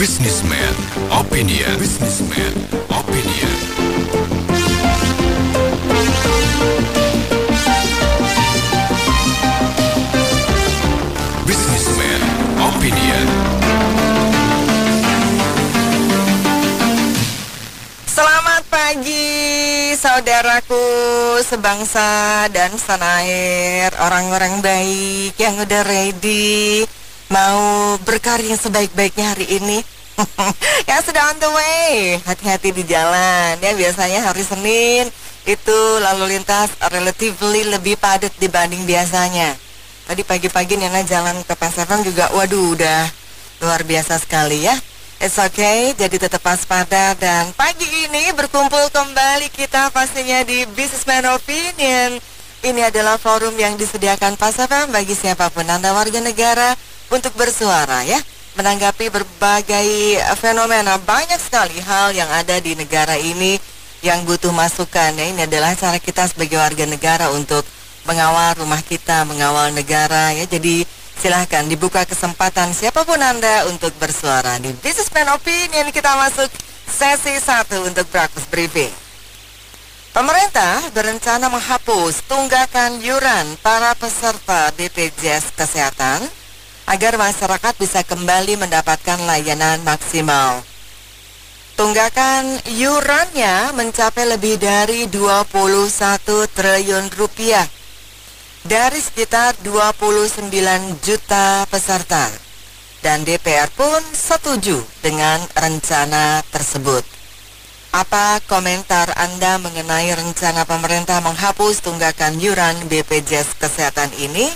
Businessman Opinion. Businessman Opinion. Businessman Opinion. Selamat pagi saudaraku sebangsa dan senair, orang-orang baik yang udah ready mau berkarya sebaik-baiknya hari ini. Yang sudah on the way, hati-hati di jalan ya. Biasanya hari Senin itu lalu lintas relatively lebih padat dibanding biasanya. Tadi pagi-pagi Nena jalan ke Pasar juga, waduh udah luar biasa sekali ya. It's okay, jadi tetap waspada. Dan pagi ini berkumpul kembali kita pastinya di Businessman Opinion. Ini adalah forum yang disediakan Pasar bagi siapapun Anda warga negara untuk bersuara ya, menanggapi berbagai fenomena. Banyak sekali hal yang ada di negara ini yang butuh masukan ya. Ini adalah cara kita sebagai warga negara untuk mengawal rumah kita, mengawal negara ya. Jadi silahkan dibuka kesempatan siapapun Anda untuk bersuara. Di Businessman Opinion kita masuk sesi 1 untuk breakfast briefing. Pemerintah berencana menghapus tunggakan yuran para peserta BPJS Kesehatan agar masyarakat bisa kembali mendapatkan layanan maksimal. Tunggakan yurannya mencapai lebih dari 21 triliun rupiah dari sekitar 29 juta peserta. Dan DPR pun setuju dengan rencana tersebut. Apa komentar Anda mengenai rencana pemerintah menghapus tunggakan yuran BPJS Kesehatan ini?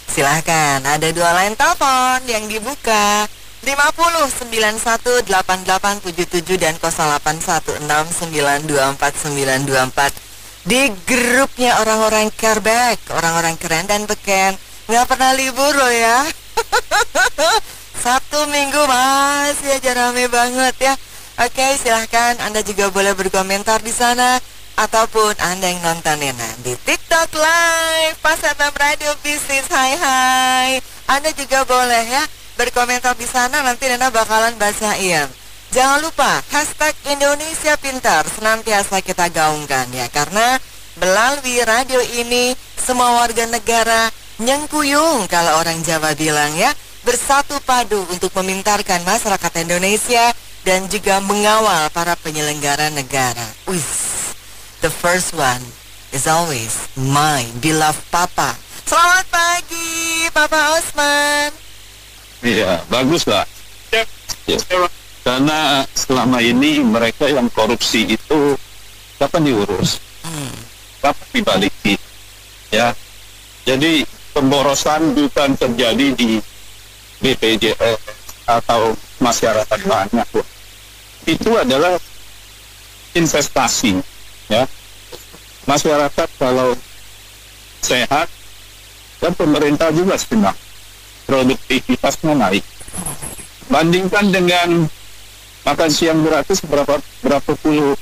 Silahkan, ada 2 line telepon yang dibuka, 50918877 dan 0816924924. Di grupnya orang-orang careback, orang-orang keren dan beken, nggak pernah libur loh ya. Sabtu Minggu masih aja rame banget ya. Oke, silahkan Anda juga boleh berkomentar di sana, ataupun Anda yang nonton Nena di TikTok Live Pas FM Radio Bisnis. Hai. Anda juga boleh ya berkomentar di sana, nanti Nena bakalan bacain. Jangan lupa hashtag Indonesia Pintar senantiasa kita gaungkan ya, karena melalui radio ini semua warga negara nyengkuyung kalau orang Jawa bilang ya, bersatu padu untuk memintarkan masyarakat Indonesia dan juga mengawal para penyelenggara negara. The first one is always my beloved Papa. Selamat pagi, Papa Osman. Iya, bagus lah. Ya. Karena selama ini mereka yang korupsi itu kapan diurus? Kapan dibalikin? Ya, jadi pemborosan bukan terjadi di BPJS atau masyarakat banyak. Itu adalah investasi. Ya, masyarakat kalau sehat dan pemerintah juga senang, produktivitasnya naik. Bandingkan dengan makan siang gratis berapa puluh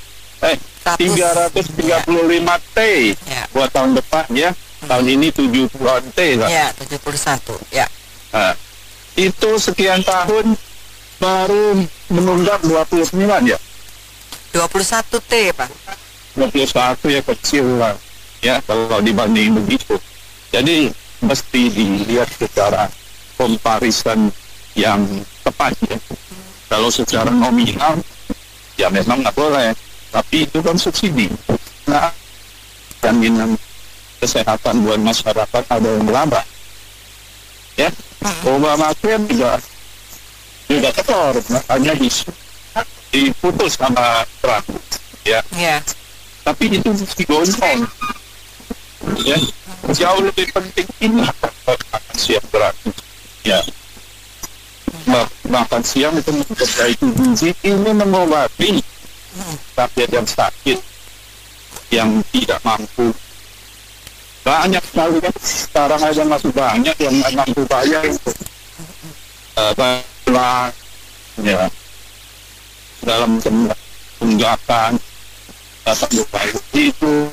335 T ya. Buat tahun depan ya. Tahun ini 70-an T lah. Ya, 71 ya. Nah, itu sekian tahun baru menunggak 29 ya. 21 T Pak. 21 ya, kecil lah ya kalau dibanding begitu. Jadi mesti dilihat secara comparison yang tepat ya. Kalau secara nominal ya memang nggak boleh, tapi itu kan subsidi. Nah, jaminan kesehatan buat masyarakat ada yang laba ya. Obamacare juga tekor, makanya diputus sama Trump ya. Tapi itu digonjong ya. Jauh lebih penting ini makan siang gratis ya. Makan siang itu memperbaiki gizi, ini mengobati rakyat yang sakit, yang tidak mampu. Banyak sekali kan sekarang aja masih banyak yang nggak mampu bayar itu ya dalam tunggakan datang berbayar itu.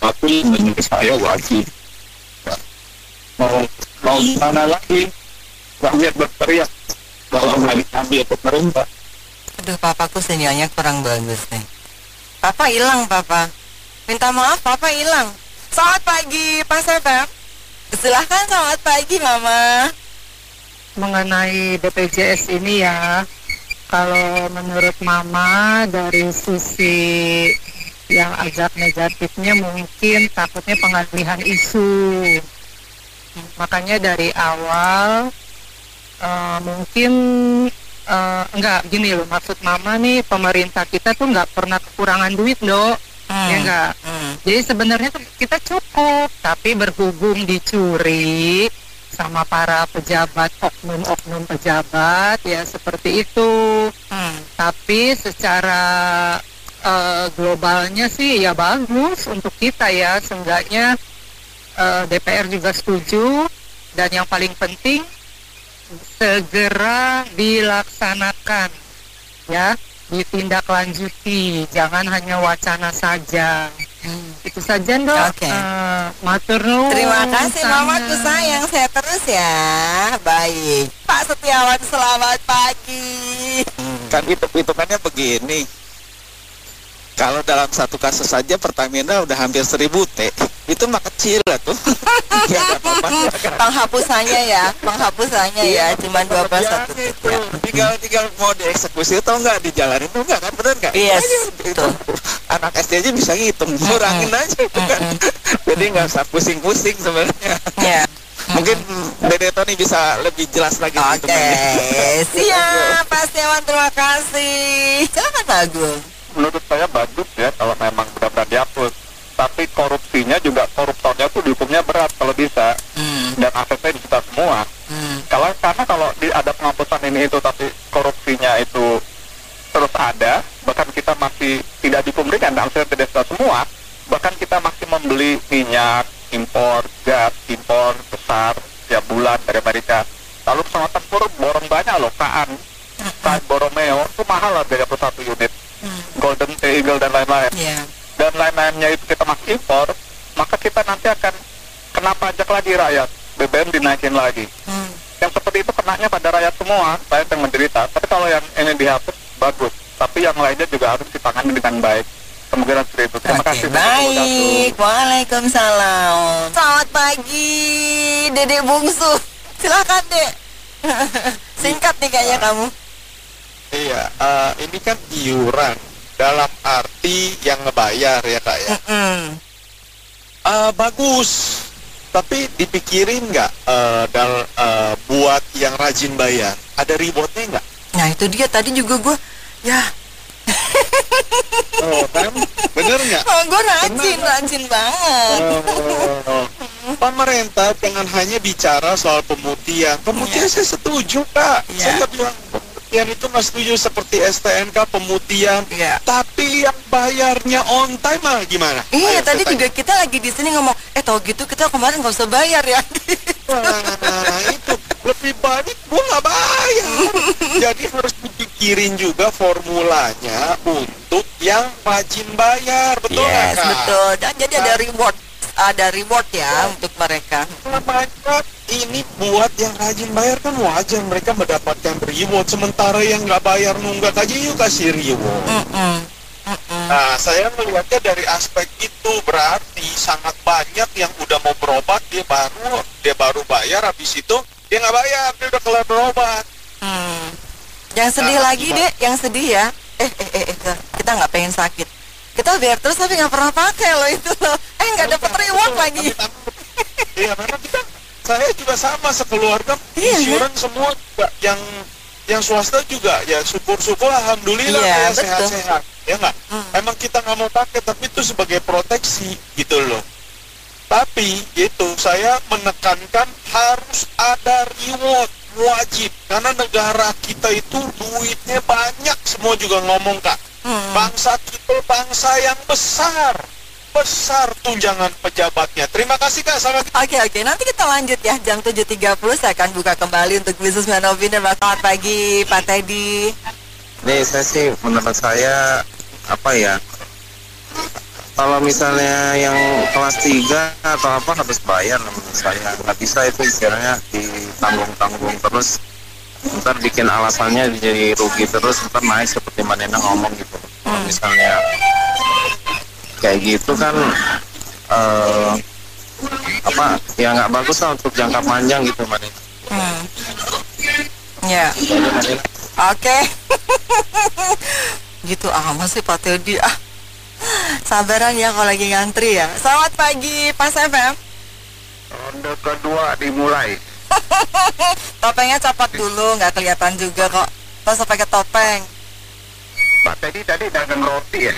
Tapi menurut saya wajib. Mau gimana lagi, rakyat berteriak kalau nggak diambil pemerintah. Aduh, papaku sinyalnya kurang bagus nih. Papa hilang, Papa. Minta maaf, Papa hilang. Selamat pagi, Pak Sepep. Silahkan, selamat pagi, Mama. Mengenai BPJS ini ya, kalau menurut Mama dari sisi yang agak negatifnya mungkin takutnya pengalihan isu. Makanya dari awal mungkin enggak gini loh, maksud Mama nih, pemerintah kita tuh nggak pernah kekurangan duit, Dok. Ya enggak. Jadi sebenarnya tuh kita cukup, tapi berhubung dicuri sama para pejabat, oknum-oknum pejabat ya seperti itu. Tapi secara globalnya sih ya bagus untuk kita ya, seenggaknya DPR juga setuju, dan yang paling penting segera dilaksanakan ya, ditindaklanjuti, jangan hanya wacana saja. Itu saja, Dok. Oke. Matur nuwun. Terima kasih, Mamaku sayang. Saya terus ya. Baik. Pak Setiawan, selamat pagi. Kan hitung-hitungannya begini, kalau dalam satu kasus saja Pertamina udah hampir 1000 T, itu mah kecil lah tuh. Nggak ada apa-apa. Penghapusannya ya, cuma 21 itu ya. tinggal mau dieksekusi atau enggak, dijalanin tuh enggak, kan bener nggak? Yes, itu anak SD aja bisa ngitung, kurangin aja itu kan. Jadi nggak usah pusing-pusing sebenarnya. Ya. Mungkin Dede Tony bisa lebih jelas lagi. Oke, siap Pak Setiawan, terima kasih. Silakan Pak Agung. Menurut saya bagus ya kalau memang benar-benar dihapus. Tapi korupsinya juga, koruptornya tuh dihukumnya berat kalau bisa. Dan asetnya disita semua. Karena kalau ada penghapusan ini itu tapi korupsinya itu terus ada, bahkan kita masih tidak dihukum ringan dan asetnya tidak disita semua, bahkan kita masih membeli minyak impor, gas impor besar tiap bulan dari Amerika. Lalu pesawat tempur borong banyak loh, KAN Boromeo itu mahal lah, 31 unit. Golden Eagle dan lain-lain. Dan lain-lainnya itu kita masih impor, maka kita nanti akan kena pajak lagi rakyat. BBM dinaikin lagi. Yang seperti itu kenanya pada rakyat semua, rakyat yang menderita. Tapi kalau yang ini dihapus, bagus. Tapi yang lainnya juga harus ditangani dengan baik. Kemungkinan seperti itu. Terima kasih. Baik, waalaikumsalam. Selamat pagi, Dede Bungsu. Silakan, Dek. Singkat nih kayaknya kamu. Iya, ini kan iuran dalam arti yang ngebayar ya Kak ya. Bagus, tapi dipikirin nggak buat yang rajin bayar, ada rewardnya nggak? Nah itu dia, tadi juga gue ya. Oh kan, bener nggak? Oh, gue rajin banget. Pemerintah jangan hanya bicara soal pemutihan. Pemutihan saya setuju Kak. Saya bilang pemutihan itu nggak setuju seperti STNK pemutihan. Tapi yang bayarnya on time mah gimana? Iya, tadi juga kita lagi di sini ngomong, tau gitu kita kemarin nggak usah bayar ya. Nah itu lebih baik gua nggak bayar. Jadi harus dipikirin juga formulanya untuk yang rajin bayar, betul nggak Kak? Betul. Dan jadi ada reward ya untuk mereka. Maka ini buat yang rajin bayar kan wajar mereka mendapatkan reward, sementara yang nggak bayar nunggak aja yuk kasih reward. Nah saya melihatnya dari aspek itu, berarti sangat banyak yang udah mau berobat dia baru bayar, habis itu dia nggak bayar, dia udah kelar berobat. Yang sedih lagi Dek, yang sedih ya. Kita nggak pengen sakit, kita bayar terus tapi nggak pernah pakai loh itu loh. Nggak dapat reward lagi. Iya, memang saya juga sama sekeluarga, insurans semua juga, yang swasta juga ya syukur-syukur alhamdulillah ya sehat-sehat ya nggak. Emang kita nggak mau pakai tapi itu sebagai proteksi gitu loh. Tapi itu saya menekankan harus ada reward wajib, karena negara kita itu duitnya banyak, semua juga ngomong Kak. Bangsa kita bangsa yang besar tunjangan pejabatnya. Terima kasih Kak. Oke, nanti kita lanjut ya, jam 7.30 saya akan buka kembali untuk Businessman Opinion. Selamat pagi Pak Teddy. Nih saya sih, menurut saya apa ya, kalau misalnya yang kelas 3 atau apa harus bayar, menurut saya nggak bisa itu istilahnya ditanggung-tanggung terus. ntar bikin alasannya jadi rugi terus, ntar naik seperti Mbak Nena ngomong gitu. Kalau misalnya kayak gitu kan apa ya nggak bagus lah untuk jangka panjang gitu Mbak Nena. Ya. Gitu aja, Mbak Nena. Oke. Gitu amat sih Pak Teddy. Sabaran ya kalau lagi ngantri ya. Selamat pagi Pas FM. Ronde kedua dimulai. Topengnya copot dulu, nggak kelihatan juga kok. Pas pakai topeng. Pak Teddy tadi dagang roti ya.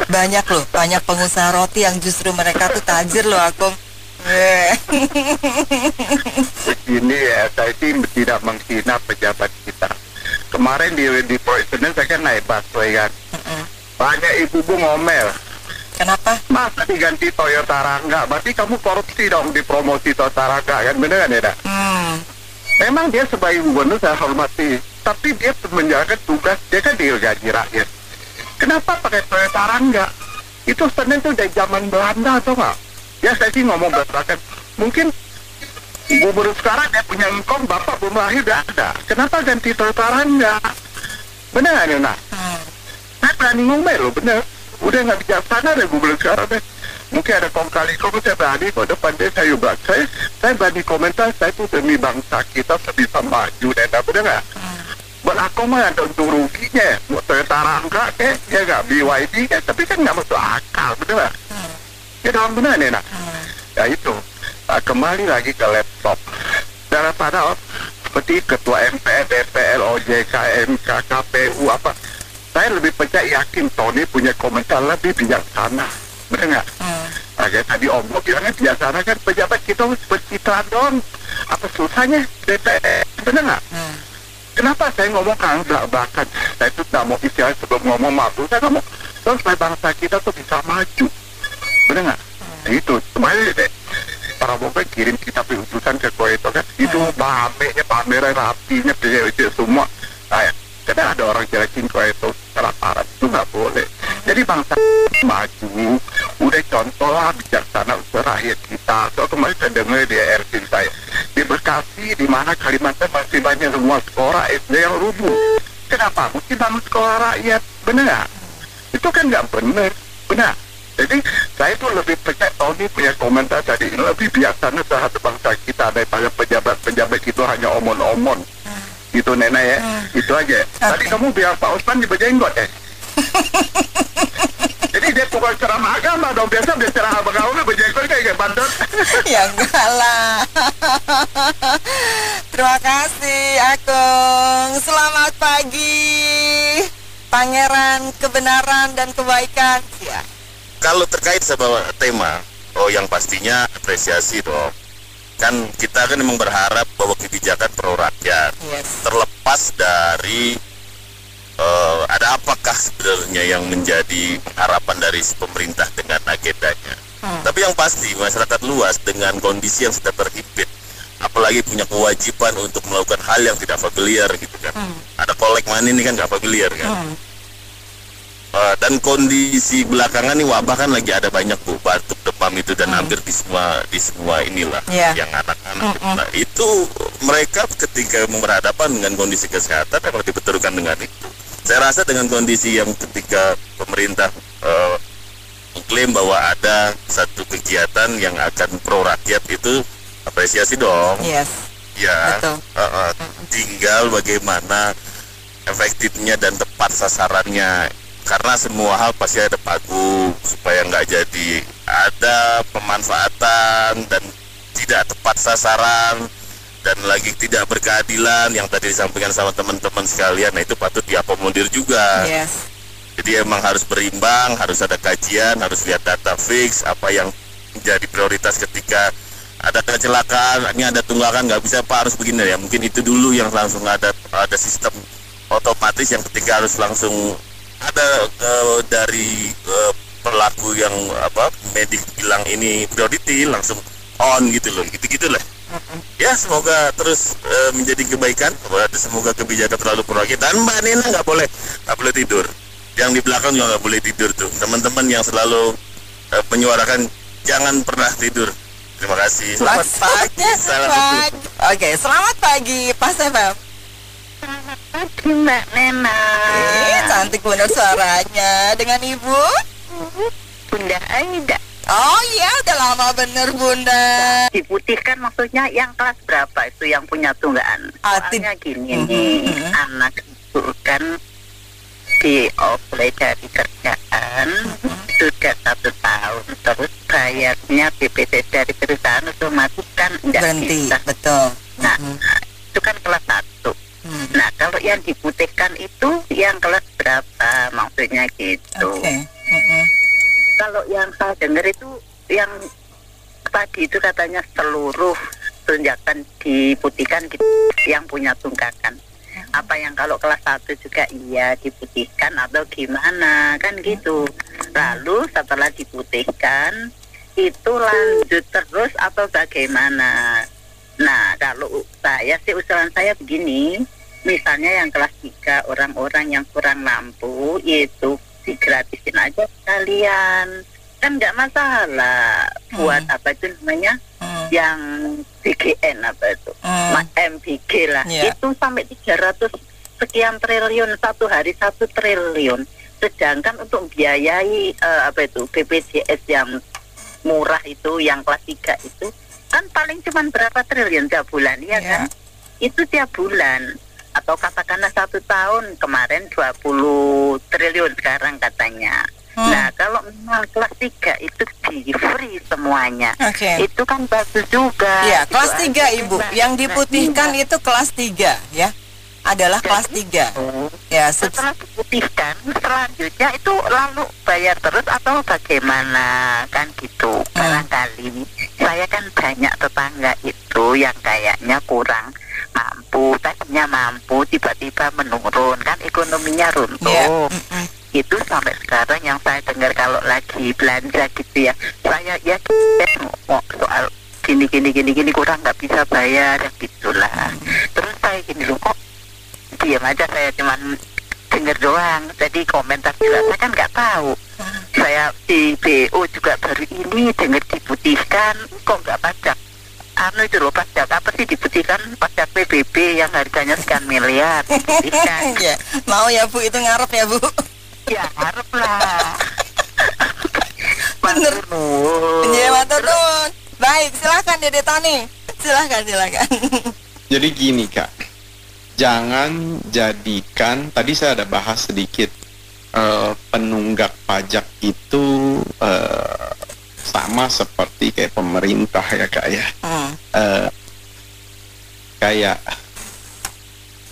Banyak loh, banyak pengusaha roti yang justru mereka tuh tajir loh, Akum. Begini ya, saya sih tidak menghina pejabat kita. Kemarin di Proyek saya kan naik busway kan. Banyak ibu-ibu ngomel. Kenapa? Masa diganti Toyota Rangga? Berarti kamu korupsi dong di promosi Toyota Rangga kan? Bener kan ya? Memang dia sebagai gubernur saya hormati. Tapi dia menjalankan tugas, dia kan digaji rakyat. Kenapa pakai Toyota Rangga? Itu sebenarnya tuh dari zaman Belanda atau nggak? Ya saya sih ngomong berdasarkan. Mungkin gubernur sekarang dia punya engkong, bapak belum lahir udah ada. Kenapa ganti Toyota Rangga? Bener kan Yuna? Saya berani ngomel loh, bener. Udah nggak bijaksana deh gubernur sekarang deh. Mungkin ada kong kali kong saya berani kok depan dia saya juga. Saya berani komentar, saya tuh demi bangsa kita bisa maju dan bener nggak? Buat aku mah ada untung ruginya. Buat Toyota Rangga ya nggak BYD kan, tapi kan nggak masuk akal, bener nggak? Ya dalam benar nih nak. Ya itu. Kembali lagi ke laptop. Daripada seperti ketua MPR, DPR, OJK, MK, KPU apa. Saya lebih percaya yakin Tony punya komentar lebih bijaksana. Bener nggak? Kayak tadi Om Bob bilangnya bijaksana kan pejabat kita bercitra dong. Apa susahnya DPR? Bener nggak? Kenapa saya ngomong kan belak-belakan? Saya itu nggak mau istilah sebelum ngomong maaf. Saya ngomong terus supaya bangsa kita tuh bisa maju. Bener nggak? Nah, itu kemarin deh. Para bapak kirim kita utusan ke Kuwait kan. Itu pameran rapinya itu semua. Nah, karena ada orang jelekin Kuwait itu secara parah itu nggak boleh. Jadi bangsa maju, udah contoh lah bijaksana untuk rakyat kita. So kemarin saya dengar di RT saya di Bekasi, di mana Kalimantan masih banyak semua sekolah SD yang rubuh. Kenapa? Mungkin bangun sekolah rakyat, bener nggak? Itu kan nggak bener, benar. Jadi saya tuh lebih percaya Tony punya komentar tadi lebih bijaksana terhadap bangsa kita daripada pejabat itu hanya omon-omon. Gitu Nena ya, itu aja. Tadi kamu biar Pak Osman dibejenggot ya. Jadi dia bukan ceramah agama dong, biasa dia ceramah agama bejenggot kayak bandot. Ya enggak lah. Terima kasih Agung. Selamat pagi Pangeran Kebenaran dan Kebaikan ya. Kalau terkait sama tema, yang pastinya apresiasi dong. Kan kita kan memang berharap bahwa kebijakan pro rakyat. Terlepas dari ada apakah sebenarnya yang menjadi harapan dari pemerintah dengan agendanya. Tapi yang pasti masyarakat luas dengan kondisi yang sedang terhimpit, apalagi punya kewajiban untuk melakukan hal yang tidak familiar gitu kan. Ada kolek money ini kan nggak familiar kan. Dan kondisi belakangan nih wabah kan lagi ada banyak Bu, batuk, demam itu dan hampir di semua inilah yang anak-anak. Nah, itu mereka ketika berhadapan dengan kondisi kesehatan yang dibenturkan dengan itu. Saya rasa dengan kondisi yang ketika pemerintah mengklaim bahwa ada satu kegiatan yang akan pro rakyat itu apresiasi dong. Ya, tinggal bagaimana efektifnya dan tepat sasarannya. Karena semua hal pasti ada pagu supaya nggak jadi ada pemanfaatan dan tidak tepat sasaran dan lagi tidak berkeadilan yang tadi disampaikan sama teman-teman sekalian. Nah itu patut diakomodir juga. Jadi emang harus berimbang, harus ada kajian, harus lihat data fix apa yang menjadi prioritas ketika ada kecelakaan, ini ada tunggakan nggak bisa Pak harus begini ya. Mungkin itu dulu yang langsung ada sistem otomatis yang ketika harus langsung ada dari pelaku yang medik bilang ini priority langsung on gitu loh, gitu lah. Ya semoga terus menjadi kebaikan, semoga kebijakan terlalu proaktif. Dan Mbak Nena nggak boleh tidur, yang di belakang juga nggak boleh tidur tuh teman-teman yang selalu menyuarakan jangan pernah tidur. Terima kasih. Selamat pagi. Salam Pagi. Oke, selamat pagi Pas FM. Selamat pagi Mbak Nena. Cantik bener suaranya. Dengan Ibu Bunda Aida. Oh iya, udah lama bener Bunda. Diputihkan maksudnya yang kelas berapa itu yang punya tunggaan? Soalnya gini nih, anak itu kan di-offline dari kerjaan sudah 1 tahun, terus bayarnya BPJS dari perusahaan otomatis kan nggak Berhenti, bisa. betul. Nah, itu kan kelas 1. Nah, kalau yang diputihkan itu yang kelas berapa maksudnya gitu. Oke. Kalau yang saya dengar itu yang tadi itu katanya seluruh tunjangan diputihkan gitu, yang punya tunggakan. Apa yang kalau kelas 1 juga iya diputihkan atau gimana kan gitu. Lalu setelah diputihkan itu lanjut terus atau bagaimana? Nah, kalau saya sih usulan saya begini, misalnya yang kelas 3 orang-orang yang kurang mampu itu digratisin aja sekalian, kan nggak masalah. Buat apa itu namanya yang BGN apa itu MBG lah, itu sampai 300 sekian triliun satu hari, 1 triliun. Sedangkan untuk biayai apa itu BPJS yang murah itu yang kelas 3 itu kan paling cuma berapa triliun tiap bulan ya kan, itu tiap bulan. Atau katakanlah 1 tahun kemarin 20 triliun sekarang katanya. Nah, kalau memang kelas 3 itu di free semuanya, itu kan bagus juga. Ya, gitu kelas 3 Ibu, yang diputihkan itu kelas 3 ya, adalah kelas 3. Ya, setelah diputihkan, selanjutnya itu lalu bayar terus atau bagaimana kan gitu. Barangkali saya kan banyak tetangga itu yang kayaknya kurang mampu, tadinya mampu tiba-tiba menurun kan, ekonominya runtuh. Itu sampai sekarang yang saya dengar kalau lagi belanja gitu ya, saya ya soal gini kurang nggak bisa bayar gitulah. Terus saya gini loh, kok diam aja, saya cuman dengar doang, jadi komentar juga saya kan nggak tahu. Saya di BO juga baru ini dengar diputihkan, kok nggak pajak itu loh, pajak apa sih diputihkan, pajak PBB yang harganya sekian miliar diputihkan. Ya, mau ya Bu, itu ngarep ya Bu. Ya ngarep lah. Bener. Iya, matur nuwun. Baik, silakan Dede Tony. Silakan. Jadi gini Kak, jangan jadikan, tadi saya ada bahas sedikit, penunggak pajak itu sama seperti kayak pemerintah ya Kak ya. Kayak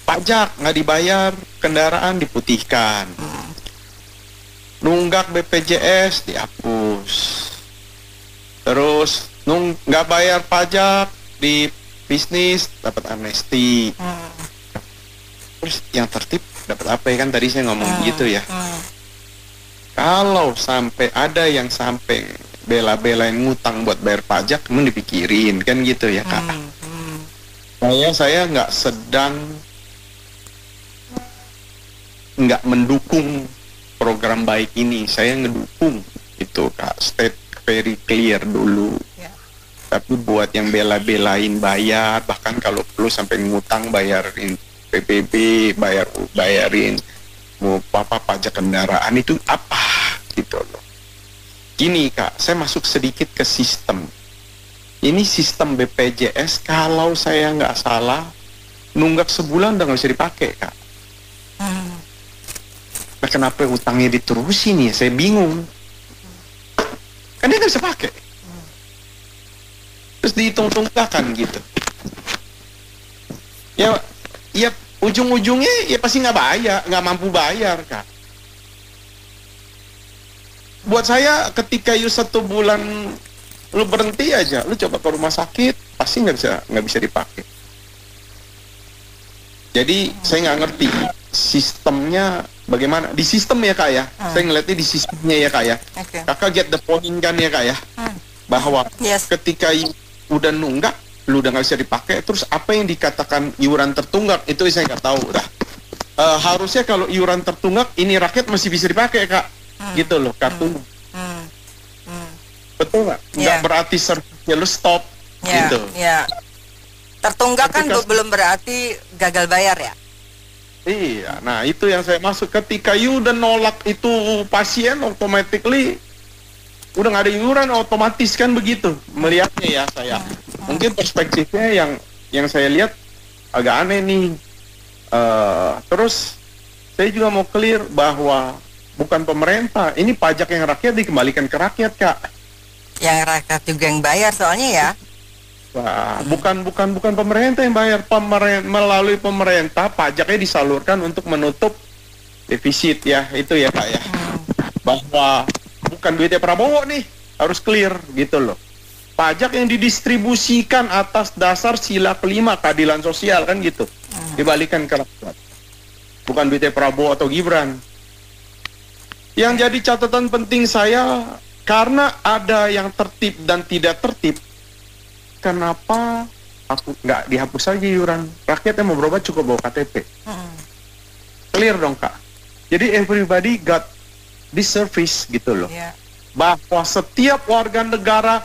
pajak nggak dibayar, kendaraan diputihkan, nunggak BPJS dihapus, terus nggak bayar pajak di bisnis dapat amnesti, terus yang tertib dapat apa ya kan, tadi saya ngomong gitu ya. Kalau sampai ada yang sampai bela-belain ngutang buat bayar pajak, emang dipikirin kan gitu ya Kak. Saya nggak sedang nggak mendukung program baik ini, saya ngedukung itu Kak, state very clear dulu. Tapi buat yang bela-belain bayar, bahkan kalau perlu sampai ngutang bayarin PBB, bayarin mau apa pajak kendaraan, itu apa gitu loh. Gini Kak, saya masuk sedikit ke sistem. Ini sistem BPJS, kalau saya nggak salah, nunggak sebulan udah nggak bisa dipakai Kak. Nah, kenapa utangnya diterusin ya? Saya bingung. Kan dia nggak bisa pakai. Terus dihitung-tunggakan gitu. Ya ujung-ujungnya ya pasti nggak mampu bayar Kak. Buat saya ketika 1 bulan lu berhenti aja, lu coba ke rumah sakit, pasti nggak bisa dipakai. Jadi saya nggak ngerti sistemnya bagaimana di sistem ya Kak ya. Saya ngeliatnya di sistemnya ya Kak ya. Kakak get the point kan ya Kak ya, bahwa ketika udah nunggak, lu udah nggak bisa dipakai, terus apa yang dikatakan iuran tertunggak itu saya nggak tahu dah. Harusnya kalau iuran tertunggak ini rakyat masih bisa dipakai Kak, gitu loh kartu. betul nggak? Nggak berarti servisnya lu stop, gitu. Tertunggak kan belum berarti gagal bayar ya? Iya, nah itu yang saya maksud. Ketika you udah nolak itu pasien, automatically udah nggak ada iuran, otomatis kan begitu melihatnya ya saya. Mungkin perspektifnya yang saya lihat agak aneh nih. Terus saya juga mau clear bahwa bukan pemerintah, ini pajak yang rakyat dikembalikan ke rakyat, Kak. Yang rakyat juga yang bayar soalnya ya. Wah, bukan pemerintah yang bayar, melalui pemerintah pajaknya disalurkan untuk menutup defisit ya, itu ya Kak ya. Bahwa bukan duitnya Prabowo nih, harus clear gitu loh. Pajak yang didistribusikan atas dasar sila kelima keadilan sosial kan gitu, dibalikan ke rakyat. Bukan duitnya Prabowo atau Gibran. Yang jadi catatan penting saya, karena ada yang tertib dan tidak tertib, kenapa aku nggak dihapus saja iuran? Rakyat yang mau berobat cukup bawa KTP. Clear dong Kak. Jadi everybody got this service gitu loh. Bahwa setiap warga negara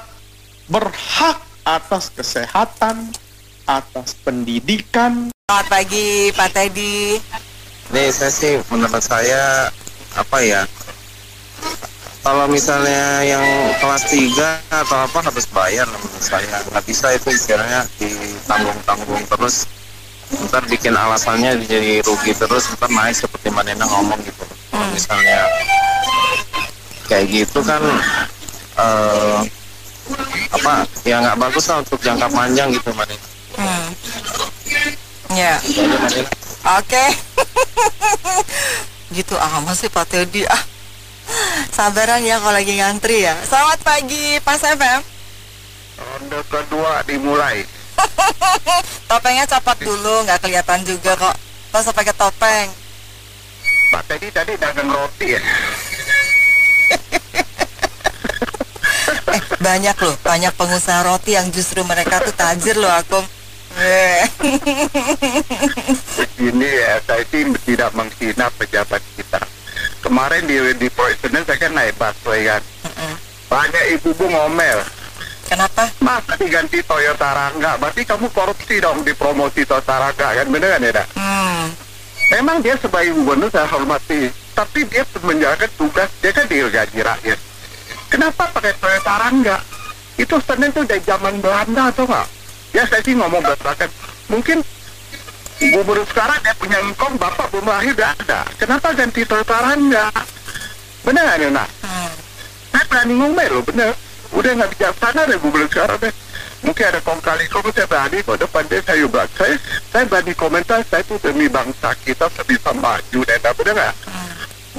berhak atas kesehatan, atas pendidikan. Selamat pagi Pak Teddy. Nih saya sih, menurut saya apa ya, kalau misalnya yang kelas 3 atau apa harus bayar menurut saya. Nggak bisa itu istilahnya ditanggung-tanggung terus, ntar bikin alasannya jadi rugi terus, ntar naik seperti Manena ngomong gitu. Kalau misalnya kayak gitu kan apa ya, nggak bagus lah untuk jangka panjang gitu Manena. Ya. Oke. Gitu amat sih Pak Teddy. Sabaran ya kalau lagi ngantri ya. Selamat pagi Pas FM. Ronde kedua dimulai. Topengnya copot dulu, nggak kelihatan juga kok. Pas pakai topeng. Pak Teddy tadi dagang roti ya. Banyak loh, banyak pengusaha roti yang justru mereka tuh tajir loh Akum. Begini ya, saya sih tidak menghina pejabat kita. Kemarin di Proyek saya kan naik busway kan. Banyak ibu-ibu ngomel. Kenapa? Masa diganti Toyota Rangga? Berarti kamu korupsi dong di promosi Toyota Rangga kan, bener kan ya? Memang dia sebagai gubernur saya hormati, tapi dia menjalankan tugas, dia kan digaji rakyat. Kenapa pakai Toyota Rangga? Itu sebenarnya tuh dari zaman Belanda atau enggak? Ya saya sih ngomong berdasarkan, mungkin gubernur sekarang dia punya engkong, bapak belum lahir udah ada. Kenapa ganti Toyota Rangga? Bener gak nih, saya berani ngomel loh, bener. Udah gak bijaksana deh gubernur sekarang deh. Mungkin ada kong kali kong, saya berani kok depan dia saya juga. Saya berani komentar, saya tuh demi bangsa kita sebisa maju deh, bener gak?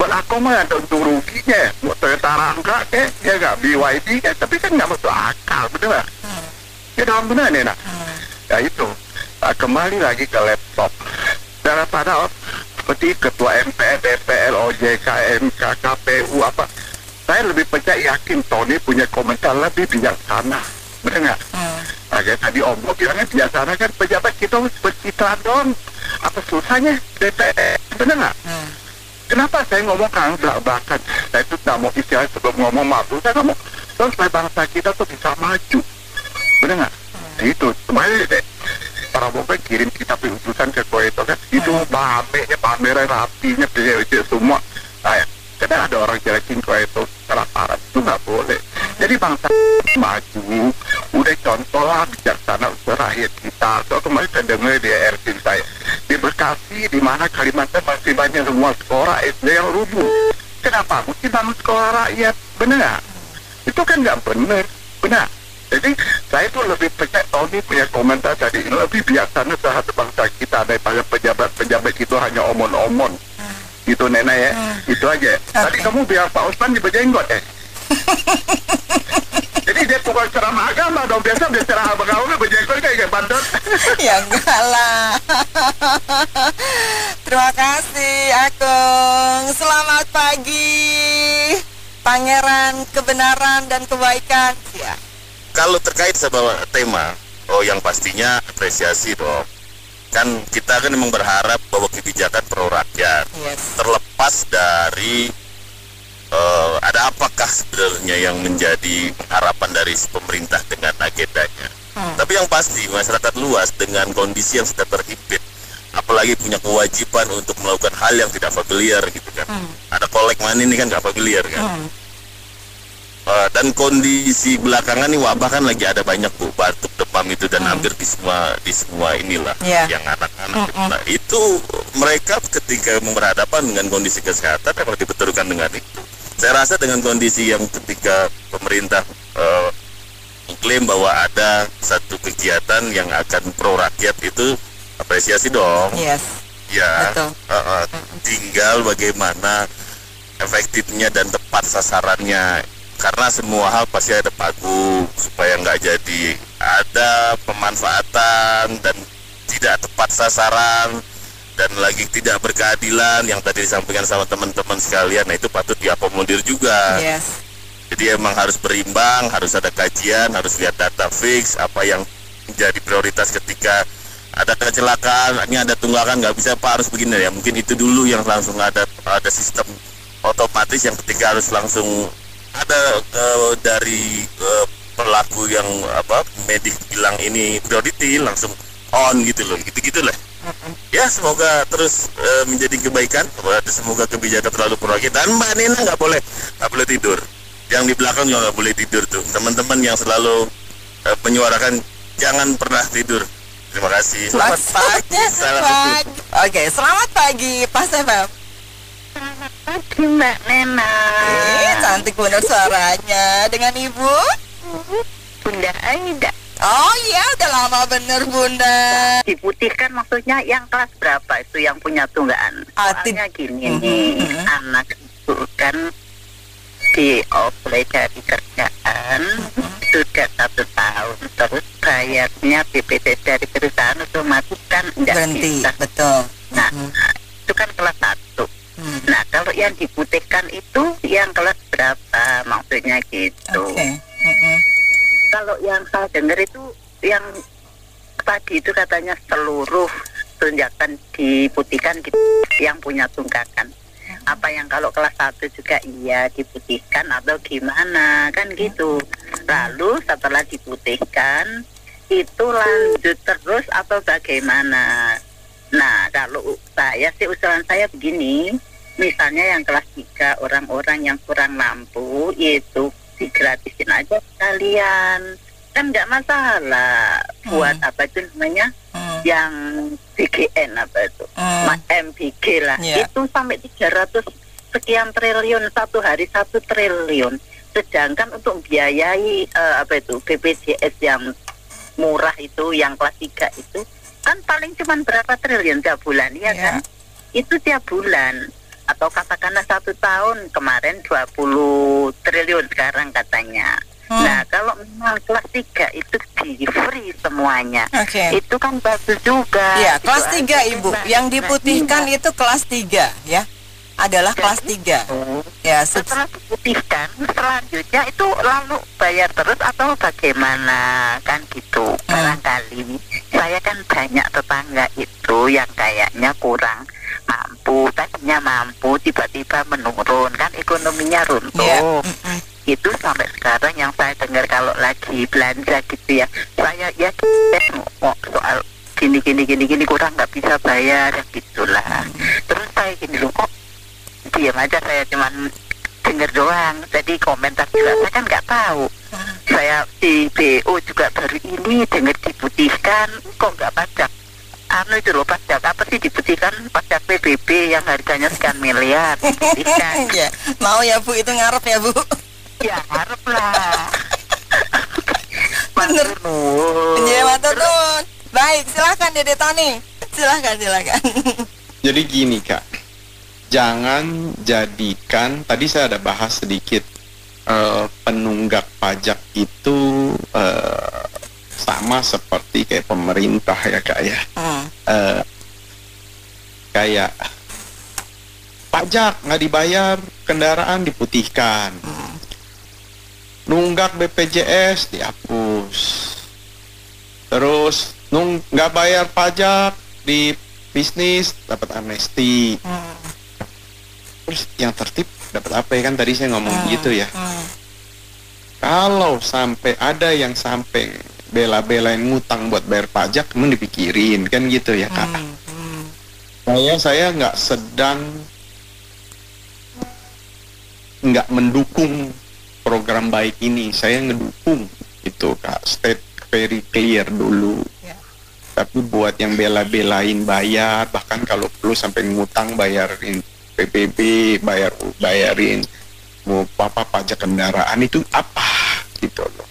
Buat aku mah ada untung ruginya, buat Toyota Rangga ya gak, BYD tapi kan gak masuk akal, bener gak? Ya dalam benar nih ya itu. Kembali lagi ke laptop, daripada seperti ketua MPR, DPR, OJK, MK, KPU apa, saya lebih percaya, yakin Tony punya komentar lebih bijaksana, bener nggak? Kayak tadi Om Bob bilangnya bijaksana kan, pejabat kita bercitra dong, apa susahnya DPR, bener nggak? Kenapa saya ngomong kan belak-belakan? Saya itu nggak mau istilah sebelum ngomong maaf, saya ngomong terus supaya bangsa kita tuh bisa maju, bener nggak? Itu kemarin deh. Para bopek kirim kita utusan ke Kuwait kan, itu babenya, pameran rapinya, PJJ semua. Nah, kadang ada orang jelekin Kuwait itu secara parah, itu nggak boleh. Jadi bangsa maju, udah contoh lah bijaksana untuk rakyat kita. So kemarin saya dengar di RT saya di Bekasi, di mana Kalimantan masih banyak semua sekolah SD yang rubuh. Kenapa? Mungkin bangun sekolah rakyat, benar? Itu kan nggak benar, benar. Jadi saya tuh lebih percaya Tony punya komentar tadi lebih bijaksana terhadap bangsa kita daripada pejabat itu hanya omon-omon. Gitu Nena ya, itu aja. Tadi kamu biar Pak Osman dibejenggot ya. Jadi dia bukan ceramah agama dong, biasa dia ceramah agama bejenggot kayak bandot. Ya enggak lah. Terima kasih Agung. Selamat pagi Pangeran Kebenaran dan Kebaikan ya. Kalau terkait sama tema, yang pastinya apresiasi dong. Kan kita kan memang berharap bahwa kebijakan pro rakyat, terlepas dari ada apakah sebenarnya yang menjadi harapan dari pemerintah dengan agendanya. Tapi yang pasti masyarakat luas dengan kondisi yang sudah terhimpit, apalagi punya kewajiban untuk melakukan hal yang tidak familiar gitu kan. Ada kolek money ini kan nggak familiar kan. Dan kondisi belakangan nih wabah kan lagi ada banyak Bu, batuk, demam itu dan hampir di semua inilah yang anak-anak. Nah, itu mereka ketika berhadapan dengan kondisi kesehatan memang dibenturkan dengan itu. Saya rasa dengan kondisi yang ketika pemerintah mengklaim bahwa ada satu kegiatan yang akan pro rakyat, itu apresiasi dong. Ya, tinggal bagaimana efektifnya dan tepat sasarannya. Karena semua hal pasti ada pagu supaya nggak jadi ada pemanfaatan dan tidak tepat sasaran dan lagi tidak berkeadilan yang tadi disampaikan sama teman-teman sekalian. Nah, itu patut diakomodir juga. Jadi emang harus berimbang, harus ada kajian, harus lihat data fix apa yang menjadi prioritas ketika ada kecelakaan, ini ada tunggakan, nggak bisa Pak harus begini ya. Mungkin itu dulu yang langsung ada sistem otomatis yang ketika harus langsung ada dari pelaku yang medik bilang ini priority langsung on gitu loh, gitu lah. Ya semoga terus menjadi kebaikan, semoga kebijakan terlalu proaktif. Dan Mbak Nina nggak boleh tidur, yang di belakang juga nggak boleh tidur tuh, teman-teman yang selalu menyuarakan jangan pernah tidur. Terima kasih. Selamat pagi. Oke, selamat pagi Pak Sebab. Selamat pagi Mbak Nena. Cantik benar suaranya. Dengan Ibu? Bunda Aida. Oh iya, udah lama bener Bunda. Diputihkan maksudnya yang kelas berapa itu yang punya tunggaan? Soalnya gini nih, anak itu kan dioperasi dari kerjaan sudah 1 tahun, terus bayarnya BPJS dari perusahaan otomatis kan tidak berhenti, bisa. Betul. Nah, itu kan kelas 1. Nah, kalau yang diputihkan itu yang kelas berapa maksudnya gitu. Kalau yang saya dengar itu yang tadi itu katanya seluruh tunjangan diputihkan gitu, yang punya tunggakan. Apa yang kalau kelas 1 juga iya diputihkan atau gimana kan gitu. Lalu setelah diputihkan itu lanjut terus atau bagaimana? Nah, kalau saya sih usulan saya begini, misalnya yang kelas 3 orang-orang yang kurang mampu itu digratisin aja sekalian, kan nggak masalah. Buat apa itu namanya yang BGN apa itu MBG lah, itu sampai 300 sekian triliun satu hari, 1 triliun. Sedangkan untuk biayai BPJS yang murah itu yang kelas 3 itu kan paling cuma berapa triliun tiap bulan ya kan? Itu tiap bulan. Atau katakanlah 1 tahun, kemarin 20 triliun sekarang katanya. Nah, kalau memang kelas 3 itu di free semuanya, itu kan bagus juga. Ya, kelas 3 Ibu, yang diputihkan itu kelas 3 ya, adalah kelas 3. Ya, setelah diputihkan, selanjutnya itu lalu bayar terus atau bagaimana kan gitu. Barangkali saya kan banyak tetangga itu yang kayaknya kurang mampu, tadinya mampu tiba-tiba menurun kan, ekonominya runtuh. Itu sampai sekarang yang saya dengar kalau lagi belanja gitu ya, saya ya soal gini kurang nggak bisa bayar gitulah. Terus saya gini loh, kok diam aja, saya cuman dengar doang, jadi komentar juga saya kan nggak tahu. Saya di BO juga baru ini dengar diputihkan, kok nggak pajak itu loh, pajak apa sih diputihkan, pajak PBB yang harganya sekian miliar diputihkan. Ya, mau ya Bu, itu ngarep ya Bu? Ya harap lah. Bener. Ya, matur nuwun. Baik, silakan Dede Tony. Silakan. Jadi gini Kak, jangan jadikan, tadi saya ada bahas sedikit, penunggak pajak itu sama seperti kayak pemerintah ya Kak ya. Kayak pajak nggak dibayar, kendaraan diputihkan. Nunggak BPJS dihapus. Terus nggak bayar pajak di bisnis dapat amnesti. Terus yang tertib dapat apa ya, kan tadi saya ngomong gitu ya. Kalau sampai ada yang sampai bela-belain ngutang buat bayar pajak, emang dipikirin kan gitu ya Kak. Saya nggak sedang nggak mendukung program baik ini, saya ngedukung itu Kak, state very clear dulu. Tapi buat yang bela-belain bayar, bahkan kalau perlu sampai ngutang bayarin PPB, bayarin mau apa pajak kendaraan, itu apa gitu loh.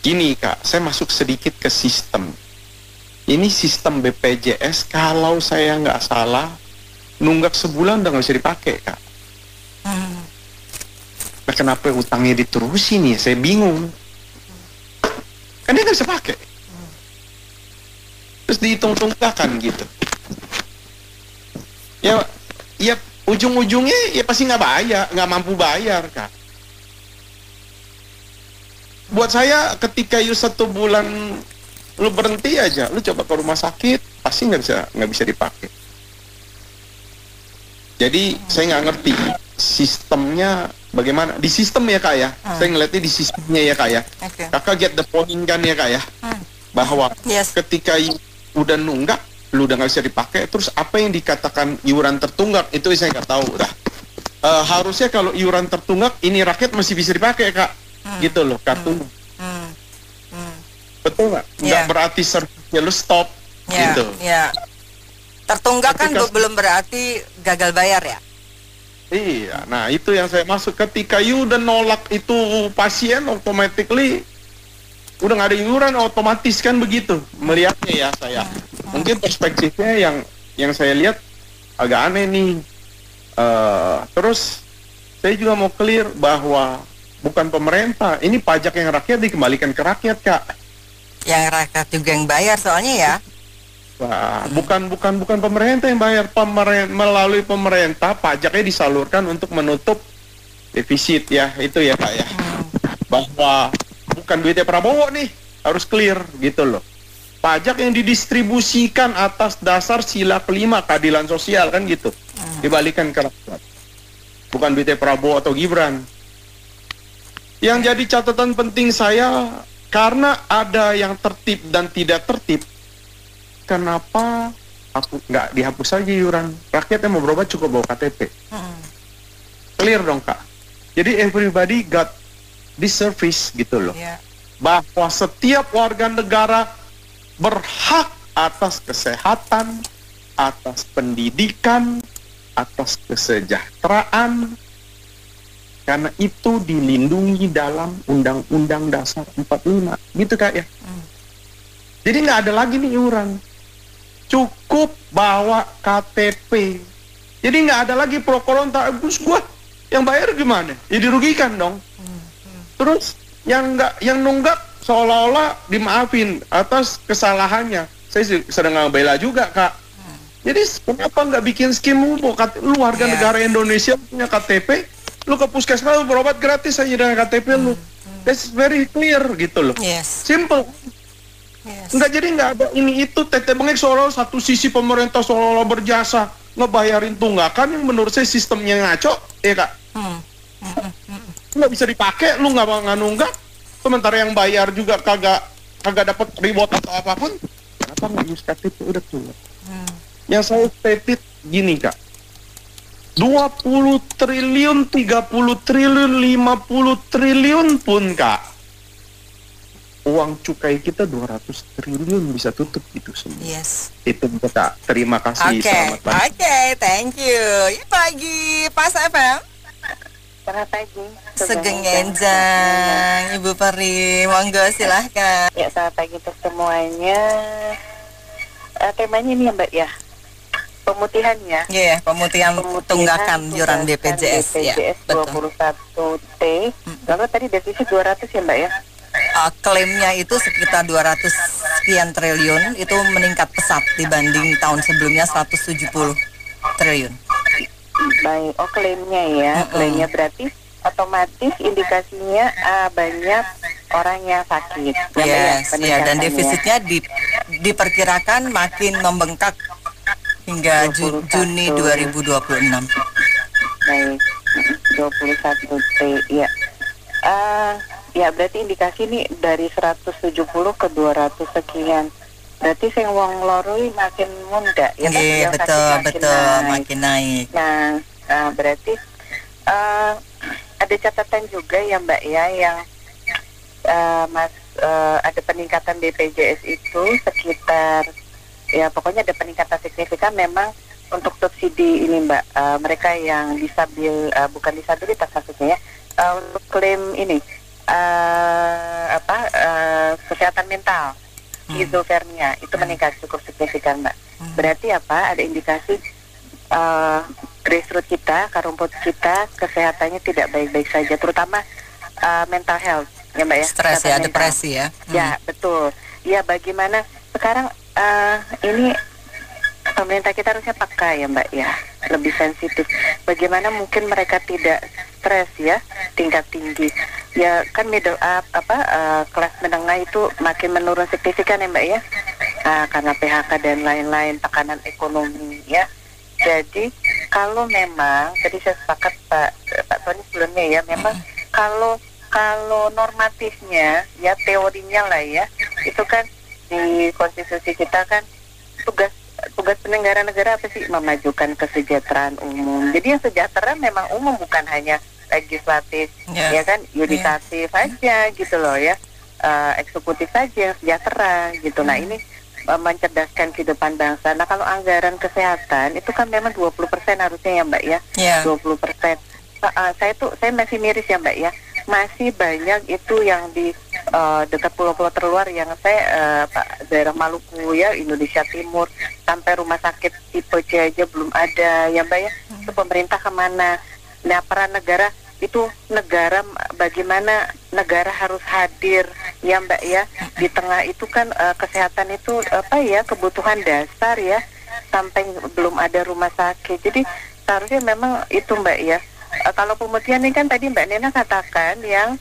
Gini Kak, saya masuk sedikit ke sistem. Ini sistem BPJS, kalau saya nggak salah nunggak sebulan udah nggak bisa dipakai Kak. Nah kenapa utangnya diterusin ya, saya bingung. Kan dia nggak bisa pakai, terus dihitung-tunggakan gitu. Ya ujung-ujungnya ya pasti nggak mampu bayar Kak. Buat saya ketika satu bulan lu berhenti aja, lu coba ke rumah sakit, pasti nggak bisa dipakai. Jadi saya nggak ngerti sistemnya bagaimana. Di sistem ya Kak ya, saya ngeliatnya di sistemnya ya Kak ya. Kakak get the point kan ya Kak ya, bahwa ketika udah nunggak, lu udah nggak bisa dipakai, terus apa yang dikatakan iuran tertunggak itu saya nggak tahu dah. Harusnya kalau iuran tertunggak ini rakyat masih bisa dipakai Kak, gitu loh kartu. Betul nggak? Nggak berarti servisnya lu stop, gitu. Tertunggak kan belum berarti gagal bayar ya. Iya, nah itu yang saya maksud. Ketika udah nolak itu pasien, automatically udah nggak ada iuran, otomatis kan begitu melihatnya ya saya. Mungkin perspektifnya yang saya lihat agak aneh nih. Terus saya juga mau clear bahwa bukan pemerintah, ini pajak yang rakyat dikembalikan ke rakyat Kak. Yang rakyat juga yang bayar soalnya ya. Nah, bukan pemerintah yang bayar, melalui pemerintah pajaknya disalurkan untuk menutup defisit ya, itu ya Kak ya. Bahwa bukan duitnya Prabowo nih, harus clear gitu loh. Pajak yang didistribusikan atas dasar sila kelima keadilan sosial kan gitu, dibalikan ke rakyat. Bukan duitnya Prabowo atau Gibran. Yang jadi catatan penting saya, karena ada yang tertib dan tidak tertib, kenapa nggak dihapus saja iuran? Rakyat yang mau berobat cukup bawa KTP. Clear dong Kak. Jadi everybody got this service gitu loh. Bahwa setiap warga negara berhak atas kesehatan, atas pendidikan, atas kesejahteraan, karena itu dilindungi dalam Undang-Undang Dasar 45, gitu Kak ya. Jadi nggak ada lagi nih iuran, cukup bawa KTP. Jadi nggak ada lagi pro kontra, terus gua yang bayar gimana? Ya dirugikan dong. Terus yang nunggak seolah-olah dimaafin atas kesalahannya. Saya sedang ngebela juga Kak. Jadi kenapa nggak bikin skim lu warga negara Indonesia punya KTP, lu ke puskesmas lu berobat gratis aja dengan KTP lu. That's very clear gitu loh. Simple. Nggak, jadi nggak ada ini itu tete bengek seolah satu sisi pemerintah seolah-olah berjasa ngebayarin tunggakan yang menurut saya sistemnya ngaco ya Kak. Nggak bisa dipakai, lu nggak nunggak, sementara yang bayar juga kagak dapat reward atau apapun. Kenapa nggak use KTP udah keluar? Yang saya stated gini Kak, 20 triliun, 30 triliun, 50 triliun pun Kak, uang cukai kita 200 triliun bisa tutup itu semua. Itu Kak, terima kasih. Selamat pagi. Thank you. Ya pagi, Pas FM. Selamat pagi. Sugeng Genjang, Ibu Peri, monggo silahkan. Ya, selamat pagi untuk semuanya. Temanya ini ya Mbak ya, pemutihannya. Pemutihan tunggakan iuran BPJS ya. 21T. Lalu tadi defisit 200 ya Mbak ya? Klaimnya itu sekitar 200 sekian triliun, itu meningkat pesat dibanding tahun sebelumnya 170 triliun. Baik, klaimnya ya, klaimnya berarti otomatis indikasinya banyak orang yang sakit. Dan defisitnya diperkirakan makin membengkak hingga Juni 2026. Baik. 21T ya. Ya berarti indikasi nih dari 170 ke 200 sekian. Berarti sing wong loro makin munda ya kan? Iya, betul, makin naik. Nah, berarti ada catatan juga ya Mbak ya yang ada peningkatan BPJS itu sekitar ya pokoknya ada peningkatan signifikan memang untuk subsidi ini Mbak, mereka yang bukan disabilitas maksudnya ya, untuk klaim ini kesehatan mental, schizophrenia itu meningkat cukup signifikan Mbak. Berarti apa? Ada indikasi grassroots kita, akar rumput kita kesehatannya tidak baik-baik saja, terutama mental health ya Mbak ya. Stres ya, depresi ya. Ya betul. Ya bagaimana sekarang ini pemerintah kita harusnya peka ya Mbak ya, lebih sensitif. Bagaimana mungkin mereka tidak stres ya, tingkat tinggi. Ya kan middle up kelas menengah itu makin menurun signifikan ya Mbak ya. Karena PHK dan lain-lain, tekanan ekonomi ya. Jadi kalau memang tadi saya sepakat Pak Tony sebelumnya ya, memang kalau normatifnya ya, teorinya lah ya, itu kan di konstitusi kita kan tugas penyelenggara negara apa sih? Memajukan kesejahteraan umum. Jadi yang sejahtera memang umum, bukan hanya legislatif ya kan, yudikatif aja gitu loh ya, eksekutif saja yang sejahtera gitu. Nah ini mencerdaskan kehidupan bangsa. Nah kalau anggaran kesehatan itu kan memang 20% harusnya ya Mbak ya, 20%. Saya masih miris ya Mbak ya, masih banyak itu yang di dekat pulau-pulau terluar yang saya daerah Maluku ya, Indonesia Timur, sampai rumah sakit tipe C aja belum ada ya Mbak ya. Itu pemerintah kemana? Nah peran negara itu, bagaimana negara harus hadir ya Mbak ya, di tengah itu kan kesehatan itu kebutuhan dasar ya, sampai belum ada rumah sakit. Jadi seharusnya memang itu Mbak ya. Kalau pemutihan ini kan tadi Mbak Nena katakan yang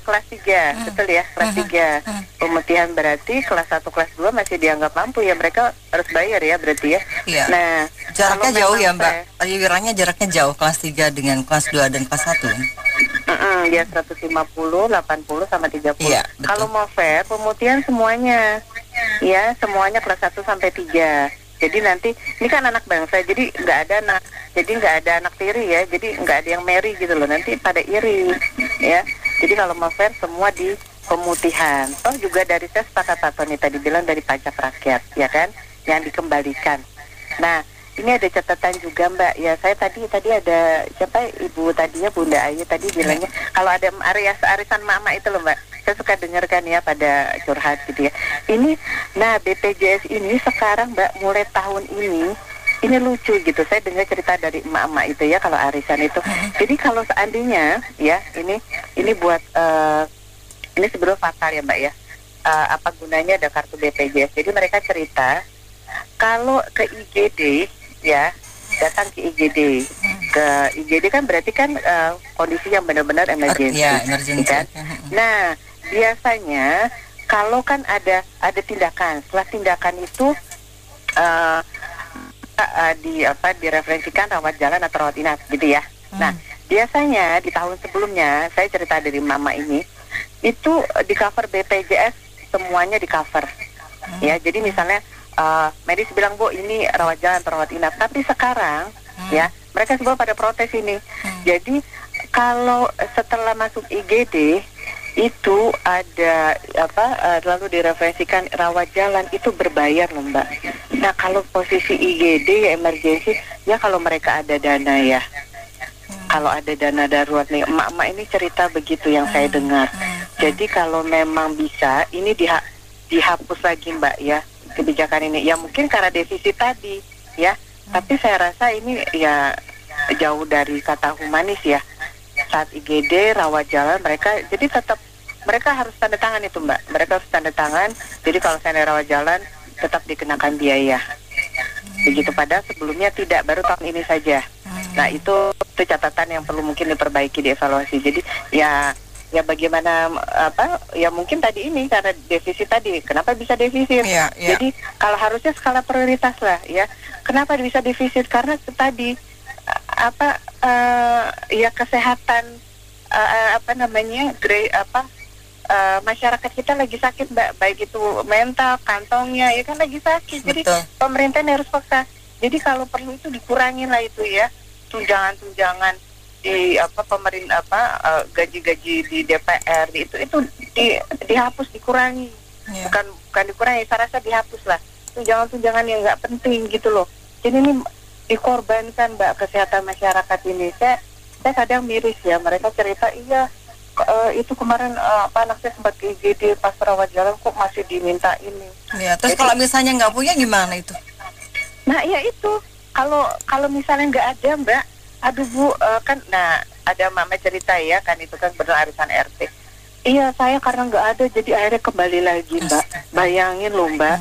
kelas 3, betul ya, kelas 3 pemutihan, berarti kelas 1, kelas 2 masih dianggap mampu ya, mereka harus bayar ya berarti ya. Iya. Nah jaraknya jauh ya Mbak, iurannya jaraknya jauh kelas 3 dengan kelas 2 dan kelas 1 ya 150, 80 sama 30 ya, kalau mau fair pemutihan semuanya ya, semuanya kelas 1 sampai 3. Jadi nanti ini kan anak bangsa, jadi nggak ada anak tiri ya, jadi nggak ada yang marry gitu loh, nanti pada iri ya. Jadi kalau mau fair semua di pemutihan. Toh juga dari saya sepakat Pak Tony tadi bilang dari pajak rakyat ya kan, yang dikembalikan. Nah ini ada catatan juga Mbak ya, saya tadi ada siapa ibu tadinya Bunda Ayu tadi bilangnya kalau ada arisan mama itu loh Mbak, saya suka dengarkan ya pada curhat gitu ya. Ini, nah BPJS ini sekarang Mbak mulai tahun ini lucu gitu, saya dengar cerita dari emak-emak itu ya kalau arisan itu. Jadi kalau seandainya ya ini buat ini sebelum fatal ya Mbak ya, apa gunanya ada kartu BPJS. Jadi mereka cerita kalau ke IGD ya, datang ke IGD. Ke IGD kan berarti kan kondisi yang benar-benar emergency, kan? Nah, biasanya kalau kan ada tindakan, setelah tindakan itu direferensikan rawat jalan atau rawat inap gitu ya. Nah, biasanya di tahun sebelumnya saya cerita dari mama ini itu di cover BPJS, semuanya di cover. Ya, jadi misalnya medis bilang Bu ini rawat jalan atau rawat inap, tapi sekarang ya mereka semua pada protes ini. Jadi kalau setelah masuk IGD itu ada lalu direferensikan rawat jalan itu berbayar loh Mbak. Nah kalau posisi IGD ya emergency ya, kalau mereka ada dana ya, kalau ada dana darurat nih, emak-emak ini cerita begitu yang saya dengar. Jadi kalau memang bisa ini dihapus lagi Mbak ya, kebijakan ini ya, mungkin karena defisit tadi ya, tapi saya rasa ini ya jauh dari kata humanis ya. Saat IGD rawat jalan mereka jadi tetap mereka harus tanda tangan itu Mbak, mereka harus tanda tangan. Jadi kalau saya rawat jalan tetap dikenakan biaya begitu, padahal sebelumnya tidak, baru tahun ini saja. Nah itu catatan yang perlu mungkin diperbaiki, dievaluasi. Jadi ya bagaimana ya mungkin tadi ini karena defisit tadi, kenapa bisa defisit? Jadi kalau harusnya skala prioritas lah ya, kenapa bisa defisit? Karena tadi ya kesehatan masyarakat kita lagi sakit, Mbak, baik itu mental, kantongnya ya kan lagi sakit. Jadi pemerintah harus paksa. Jadi kalau perlu itu dikurangin lah itu ya, tunjangan-tunjangan di gaji-gaji di DPR itu dihapus, dikurangi. Bukan dikurangi, saya rasa dihapus lah. Tunjangan-tunjangan yang nggak penting gitu loh. Jadi ini dikorbankan, Mbak, kesehatan masyarakat ini. Saya kadang miris ya, mereka cerita itu kemarin anak saya sempat IGD pas rawat jalan kok masih diminta ini. Ya, terus kalau misalnya nggak punya gimana itu? Nah ya itu kalau misalnya nggak ada, Mbak, aduh Bu, ada mama cerita ya kan, itu kan benar arisan RT. Iya, saya karena nggak ada jadi akhirnya kembali lagi, Mbak. Bayangin loh, Mbak.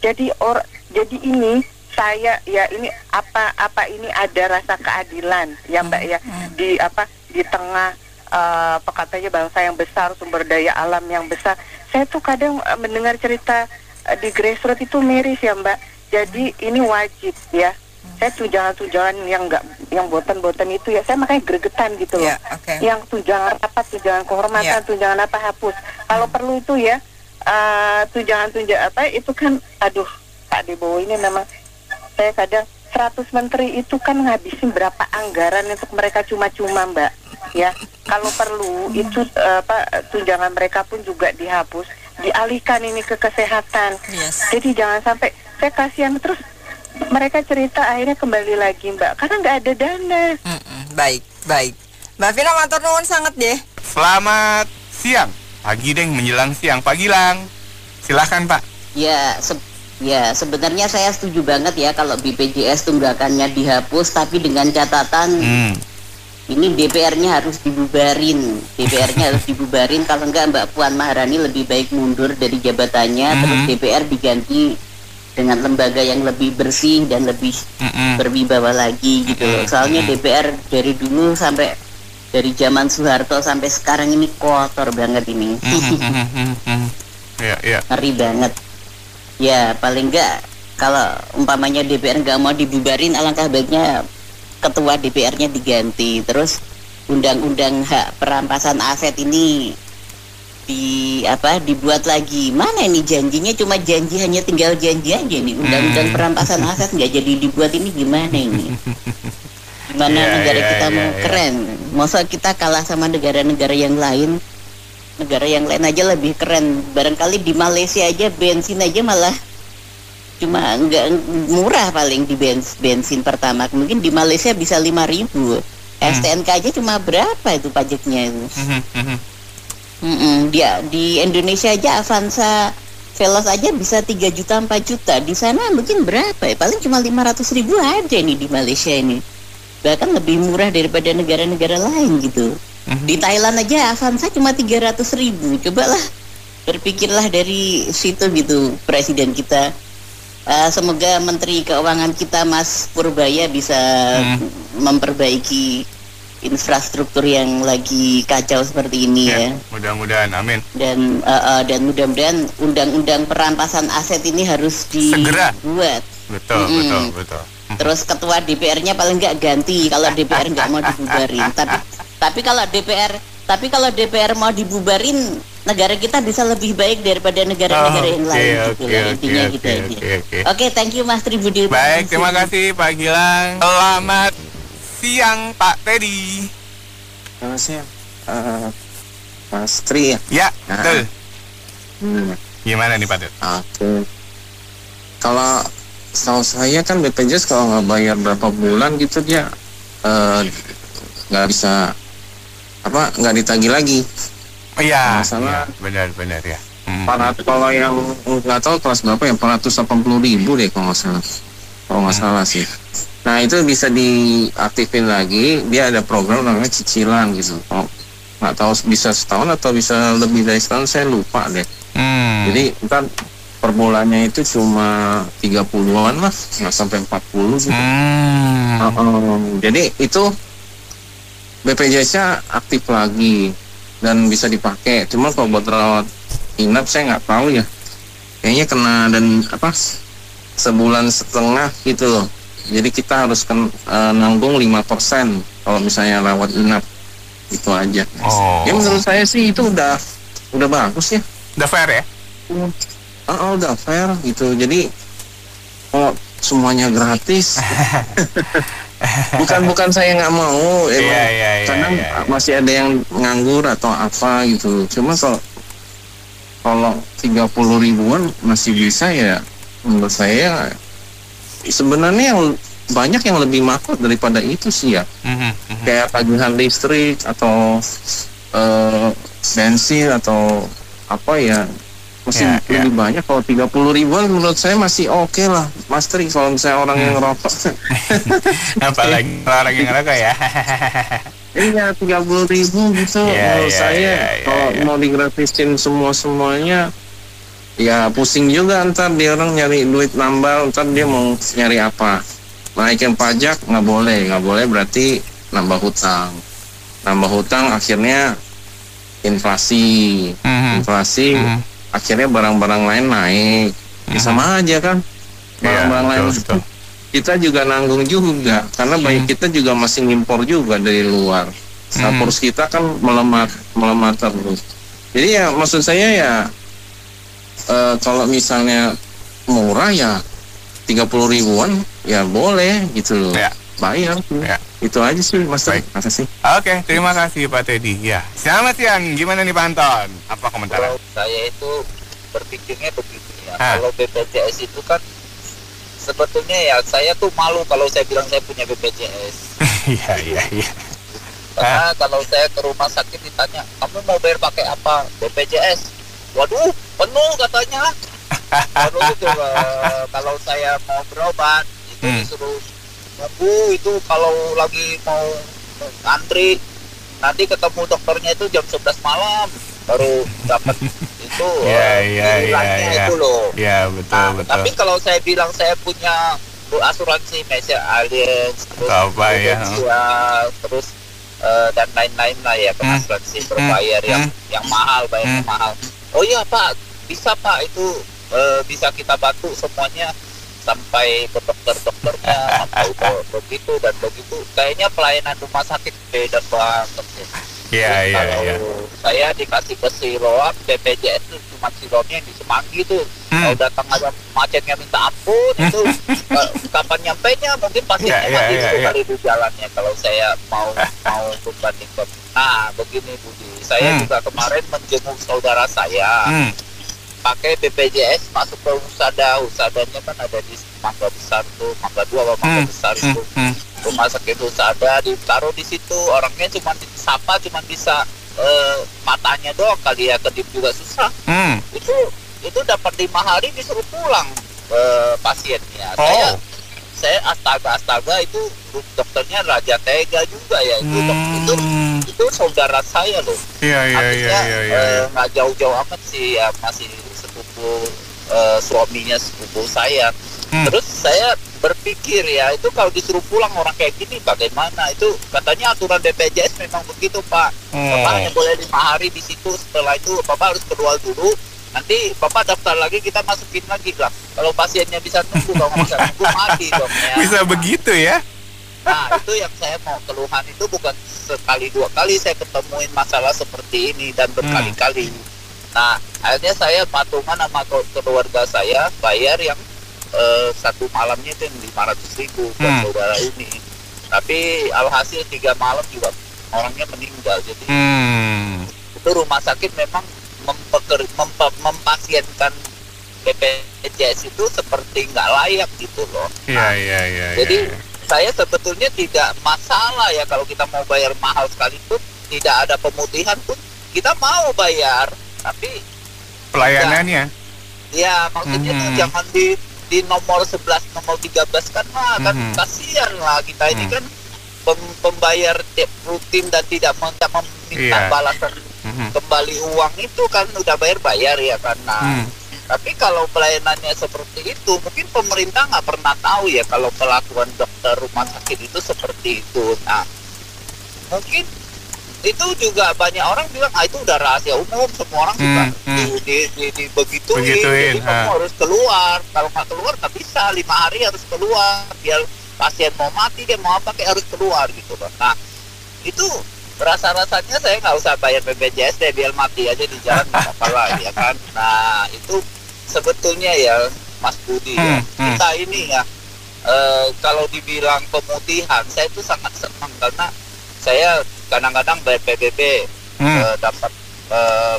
Jadi ini saya ya ini apa ini ada rasa keadilan ya, Mbak ya, di tengah katanya bangsa yang besar, sumber daya alam yang besar. Saya tuh kadang mendengar cerita di grassroots itu miris ya, Mbak. Jadi ini wajib ya. Saya tunjangan-tunjangan yang boten-boten itu ya, saya makanya gregetan gitu loh. Yang tunjangan tunjangan kehormatan, tunjangan hapus. Kalau perlu itu ya, tunjangan itu kan, aduh Pak Debo ini memang saya kadang 100 menteri itu kan ngabisin berapa anggaran untuk mereka cuma-cuma, Mbak. Ya, kalau perlu itu tunjangan mereka pun juga dihapus, dialihkan ini ke kesehatan. Jadi jangan sampai, saya kasihan terus mereka cerita akhirnya kembali lagi, Mbak, karena nggak ada dana. Baik. Mbak Vina, matur nuwun sangat deh. Selamat siang, pagi deh menjelang siang, Pak Gilang. Silahkan Pak. Ya, sebenarnya saya setuju banget ya kalau BPJS tunggakannya dihapus, tapi dengan catatan ini DPR-nya harus dibubarin. Kalau enggak Mbak Puan Maharani lebih baik mundur dari jabatannya, terus DPR diganti dengan lembaga yang lebih bersih dan lebih berwibawa lagi gitu loh. Soalnya DPR dari dulu sampai dari zaman Soeharto sampai sekarang ini kotor banget ini. Ngeri banget. Ya paling enggak kalau umpamanya DPR nggak mau dibubarin, alangkah baiknya ketua DPR-nya diganti. Terus undang-undang hak perampasan aset ini dibuat lagi. Mana ini janjinya, cuma janji, hanya tinggal janji aja nih. Undang-undang perampasan aset nggak jadi dibuat, ini gimana ini? Gimana negara kita mau keren? Masa kita kalah sama negara-negara yang lain? Negara yang lain aja lebih keren. Barangkali di Malaysia aja bensin aja malah cuma nggak murah, paling di bensin pertama mungkin di Malaysia bisa 5.000. STNK aja cuma berapa itu pajaknya itu. Dia di Indonesia aja Avanza Veloz aja bisa 3 juta 4 juta. Di sana mungkin berapa ya? Paling cuma 500.000 aja nih di Malaysia ini. Bahkan lebih murah daripada negara-negara lain gitu. Di Thailand aja Avanza cuma 300.000. Cobalah berpikirlah dari situ gitu presiden kita. Semoga Menteri Keuangan kita Mas Purbaya bisa memperbaiki infrastruktur yang lagi kacau seperti ini ya. Mudah-mudahan, amin. Dan mudah-mudahan undang-undang perampasan aset ini harus dibuat. Betul. Terus ketua DPR-nya paling nggak ganti kalau DPR nggak mau dibubarin. Tapi kalau DPR mau dibubarin, negara kita bisa lebih baik daripada negara-negara yang lain. Intinya gitu aja. Oke, thank you Mas Tribudi. Baik, terima kasih Pak Gilang. Selamat siang Pak Teddy. Selamat siang Mas Tri ya? Ya, betul. Gimana nih Pak Teddy? Kalau setahu saya kan BPJS kalau nggak bayar berapa bulan gitu dia nggak bisa nggak ditagih lagi. Iya, benar ya. Kalau yang nggak tahu kelas berapa ya, 480.000 deh kalau nggak salah sih. Nah itu bisa diaktifin lagi, dia ada program namanya cicilan gitu. Nggak tahu bisa setahun atau bisa lebih dari setahun, saya lupa deh. Jadi kan per bulannya itu cuma 30-an lah, nggak sampai 40 gitu. Jadi itu BPJS-nya aktif lagi dan bisa dipakai. Cuma kalau buat rawat inap saya nggak tahu ya. Kayaknya kena dan sebulan setengah gitu loh. Jadi kita harus nanggung 5% kalau misalnya rawat inap. Itu aja. Ya menurut saya sih itu udah bagus ya. Udah fair ya? Udah fair gitu. Jadi kalau semuanya gratis. bukan saya nggak mau, emang kadang masih ada yang nganggur atau apa gitu. Cuma kalau 30 ribuan masih bisa ya, menurut saya sebenarnya yang banyak yang lebih mahal daripada itu sih ya. Kayak tagihan listrik atau bensin atau apa ya, masih lebih banyak. Kalau 30 ribuan menurut saya masih oke lah, Mas Tri, kalau misalnya orang yang ngerokok. Apalagi orang yang ngerokok ya. Iya, 30 ribu gitu. Menurut saya kalau mau digratisin semuanya, ya pusing juga, ntar dia orang nyari duit nambah, ntar dia mau nyari apa. Naikin pajak nggak boleh berarti nambah hutang akhirnya inflasi akhirnya barang-barang lain naik. Ya sama aja kan, barang-barang lain kita juga nanggung juga, karena banyak kita juga masih ngimpor juga dari luar. Kurs kita kan melemah terus. Jadi ya maksud saya ya kalau misalnya murah ya 30 ribuan ya boleh gitu loh, bayar. Itu aja sih Mas. Makasih. Oke, terima kasih Pak Teddy. Ya, selamat siang. Gimana nih Pak Anton? Apa komentar? Kalau saya itu berpikirnya begini ya. Kalau BPJS itu kan sebetulnya ya saya tuh malu kalau saya bilang saya punya BPJS. Iya. Karena kalau saya ke rumah sakit ditanya, kamu mau bayar pakai apa? BPJS. Waduh, penuh katanya. Waduh, kalau saya mau berobat itu disuruh nunggu, itu kalau lagi mau antri nanti ketemu dokternya itu jam 11 malam baru dapat itu itu loh. Iya, betul. Tapi kalau saya bilang saya punya asuransi Measure Alliance terus dan lain-lain lah ya, asuransi berbayar yang mahal, bayarnya mahal. Oh iya Pak, bisa Pak, itu bisa kita bantu semuanya sampai ke dokternya sampai begitu dan begitu. Kayaknya pelayanan rumah sakit beda banget ya. Iya. Saya dikasih ke Siloam, BPJS itu cuma Siloamnya yang di Semanggi tuh. Kalau datang aja macetnya minta ampun itu kapan nyampainya mungkin pasiennya mati kali di jalannya kalau saya mau berbandingkan. Nah begini Budi, saya juga kemarin menjenguk saudara saya. Pakai BPJS masuk ke Usadanya kan ada di Mangga Besar tuh, Mangga 2 atau Mangga Besar itu. Rumah sakit Usada ditaruh di situ, orangnya cuma disapa, cuma bisa matanya doang kali ya, kedip juga susah. Itu dapat 5 hari disuruh pulang pasiennya. Saya astaga itu dokternya Raja Tega juga ya, itu saudara saya loh. Iya. Nggak jauh-jauh amat sih ya, masih sepupu suaminya sepupu saya. Terus saya berpikir ya, itu kalau disuruh pulang orang kayak gini bagaimana? Itu katanya aturan BPJS memang begitu Pak. Bapak hanya boleh 5 hari di situ, setelah itu Bapak harus keluar dulu. Nanti Bapak daftar lagi, kita masukin lagi lah. Kalau pasiennya bisa nunggu, kalau nggak bisa nunggu mati dong ya. Bisa begitu ya? Nah itu yang saya mau keluhan, itu bukan sekali 2 kali saya ketemuin masalah seperti ini dan berkali-kali. Nah akhirnya saya patungan sama keluarga saya bayar yang 1 malamnya itu yang 500.000 buat saudara ini. Tapi alhasil 3 malam juga orangnya meninggal. Jadi itu rumah sakit memang mempasienkan BPJS itu seperti nggak layak gitu loh. Jadi saya sebetulnya tidak masalah ya kalau kita mau bayar mahal sekalipun, tidak ada pemutihan pun kita mau bayar, tapi pelayanannya ya maksudnya tuh jangan di nomor 11, nomor 13 kan kan kasihan lah kita ini kan pembayar rutin dan tidak meminta balasan kembali uang itu kan udah bayar ya kan. Tapi kalau pelayanannya seperti itu, mungkin pemerintah nggak pernah tahu ya kalau kelakuan dokter rumah sakit itu seperti itu. Nah mungkin itu juga banyak orang bilang itu udah rahasia umum, semua orang juga dibegituin. Jadi kamu harus keluar, kalau nggak keluar nggak bisa, 5 hari harus keluar biar pasien mau mati dia mau apa kayak harus keluar gitu loh. Nah itu rasa-rasanya saya nggak usah bayar BPJS deh, biar mati aja di jalan nggak apa-apa lah ya kan. Nah itu sebetulnya ya Mas Budi ya, kita ini ya kalau dibilang pemutihan saya itu sangat senang karena saya kadang-kadang bayar PBB dapat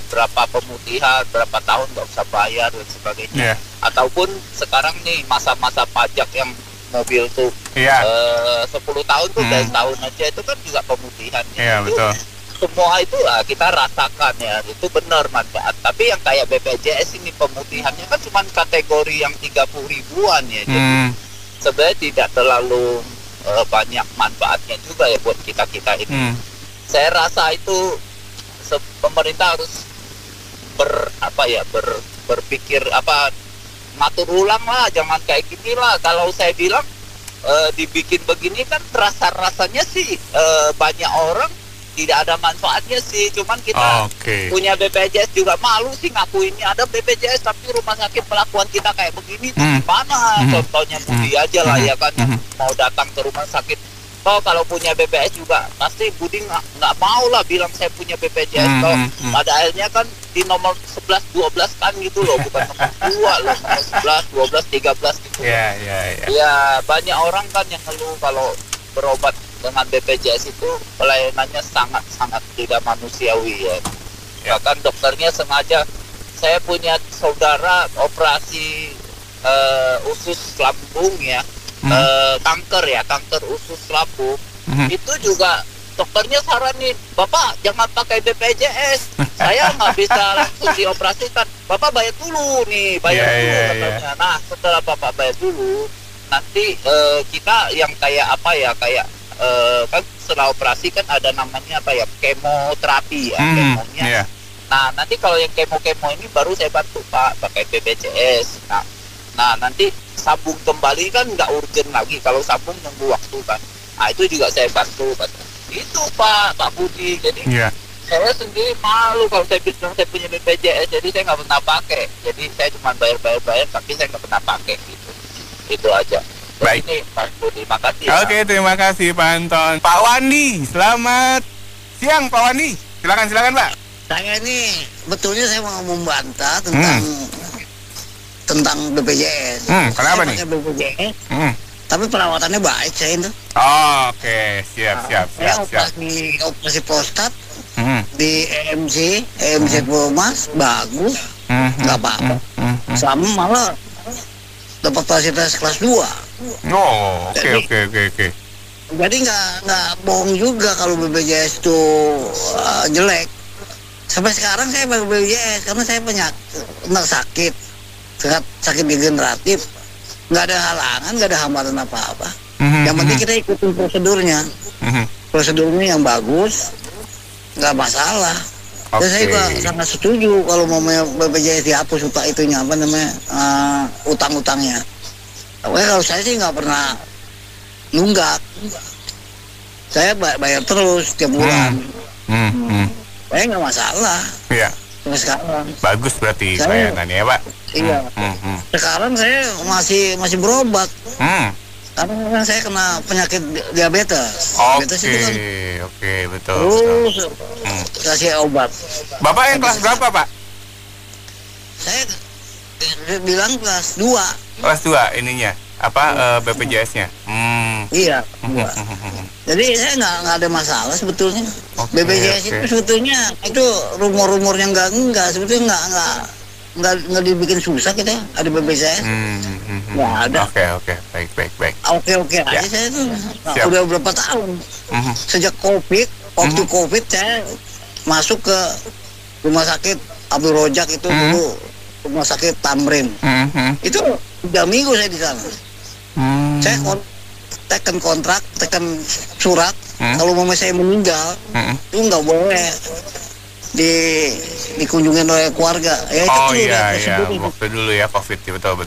berapa pemutihan, berapa tahun nggak usah bayar dan sebagainya. Ataupun sekarang nih masa-masa pajak yang mobil tuh 10 tahun tuh dari tahun aja itu kan juga pemutihan. Betul. Semua itu kita rasakan ya, itu benar manfaat. Tapi yang kayak BPJS ini pemutihannya kan cuma kategori yang 30 ribuan ya. Jadi sebenarnya tidak terlalu banyak manfaatnya juga ya buat kita-kita ini. Saya rasa itu pemerintah harus berpikir ngatur ulang lah, jangan kayak gini lah. Kalau saya bilang dibikin begini kan rasanya sih banyak orang tidak ada manfaatnya sih, cuman kita punya BPJS juga malu sih ngakuinnya ada BPJS tapi rumah sakit perlakuan kita kayak begini gimana? Contohnya Budi aja lah ya kan, mau datang ke rumah sakit kalau punya BPJS juga pasti Budi nggak mau lah bilang saya punya BPJS. Kalau pada akhirnya kan di nomor 11, 12 kan gitu loh, bukan nomor 2 loh, nomor 11, 12, 13 gitu. Ya banyak orang kan yang ngeluh kalau berobat dengan BPJS itu pelayanannya sangat-sangat tidak manusiawi ya. Bahkan dokternya sengaja, saya punya saudara operasi usus lambung ya, kanker usus lambung, itu juga dokternya saranin, Bapak jangan pakai BPJS, saya nggak bisa langsung dioperasikan, Bapak bayar dulu nih, katanya. Nah setelah Bapak bayar dulu, nanti kita yang kayak kan setelah operasi kan ada namanya kemoterapi ya, kemonya. Nah nanti kalau yang kemo ini baru saya bantu Pak pakai BPJS. Nah nanti sambung kembali kan nggak urgent lagi, kalau sambung nunggu waktu kan. Nah itu juga saya bantu kan. Itu Pak Budi. Jadi saya sendiri malu kalau saya bilang saya punya BPJS, jadi saya nggak pernah pakai. Jadi saya cuma bayar tapi saya nggak pernah pakai gitu. Itu aja. Baik. Ini Pak Budi, makasih. Oke, terima kasih Pak Anton. Pak Wandi, selamat siang Pak Wandi. Silakan Pak. Saya ini betulnya saya mau membantah tentang BPJS. Kenapa nih? BPJS. Tapi perawatannya baik saya itu. Oke, siap. Operasi prostat di EMC Pumas bagus, nggak apa-apa. Sama malah dapat fasilitas kelas 2. Oke. Jadi nggak bohong juga kalau BPJS itu jelek. Sampai sekarang saya pakai BPJS karena saya sakit degeneratif, nggak ada halangan, nggak ada hambatan apa-apa. Yang penting kita ikutin prosedurnya yang bagus, nggak masalah. Dan saya juga sangat setuju kalau mau BPJS dihapus utang-utangnya. Kalau saya sih nggak pernah nunggak, saya bayar terus tiap bulan. Saya nggak masalah. Sampai sekarang. Bagus berarti pelayanannya ya Pak. Iya. Sekarang saya masih berobat. Karena saya kena penyakit diabetes. Oke, betul. Terus kasih obat. Bapak yang kelas berapa Pak? Saya bilang kelas 2. Kelas 2 ininya BPJS-nya. Iya. Jadi saya nggak ada masalah sebetulnya. BPJS itu sebetulnya itu rumor-rumornya enggak sebetulnya nggak dibikin susah kita ada BPJS. Nggak ada. Oke. Baik. Oke aja saya tuh. Udah berapa tahun. Sejak waktu COVID saya masuk ke rumah sakit Abdul Rojak itu dulu, rumah sakit Tamrin. Itu 3 minggu saya di sana. Saya tekan kontrak, tekan surat. Kalau mama saya meninggal, itu nggak boleh dikunjungin oleh keluarga. Waktu dulu ya COVID, betul.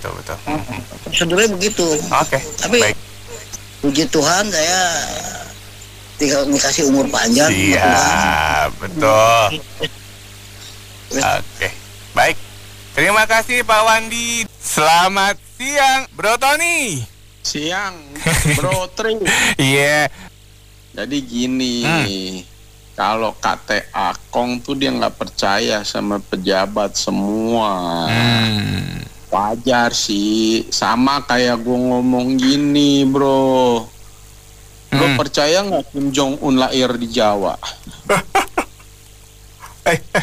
Prosedurnya begitu. Tapi baik. Puji Tuhan saya dikasih umur panjang. Iya, betul. Baik. Terima kasih Pak Wandi. Selamat siang, Bro Tony. Siang, Bro Tri. Iya. Jadi gini, kalau KTA Kong tuh dia nggak percaya sama pejabat semua. Wajar sih, sama kayak gue ngomong gini, bro. Lo percaya nggak Kim Jong Un lahir di Jawa?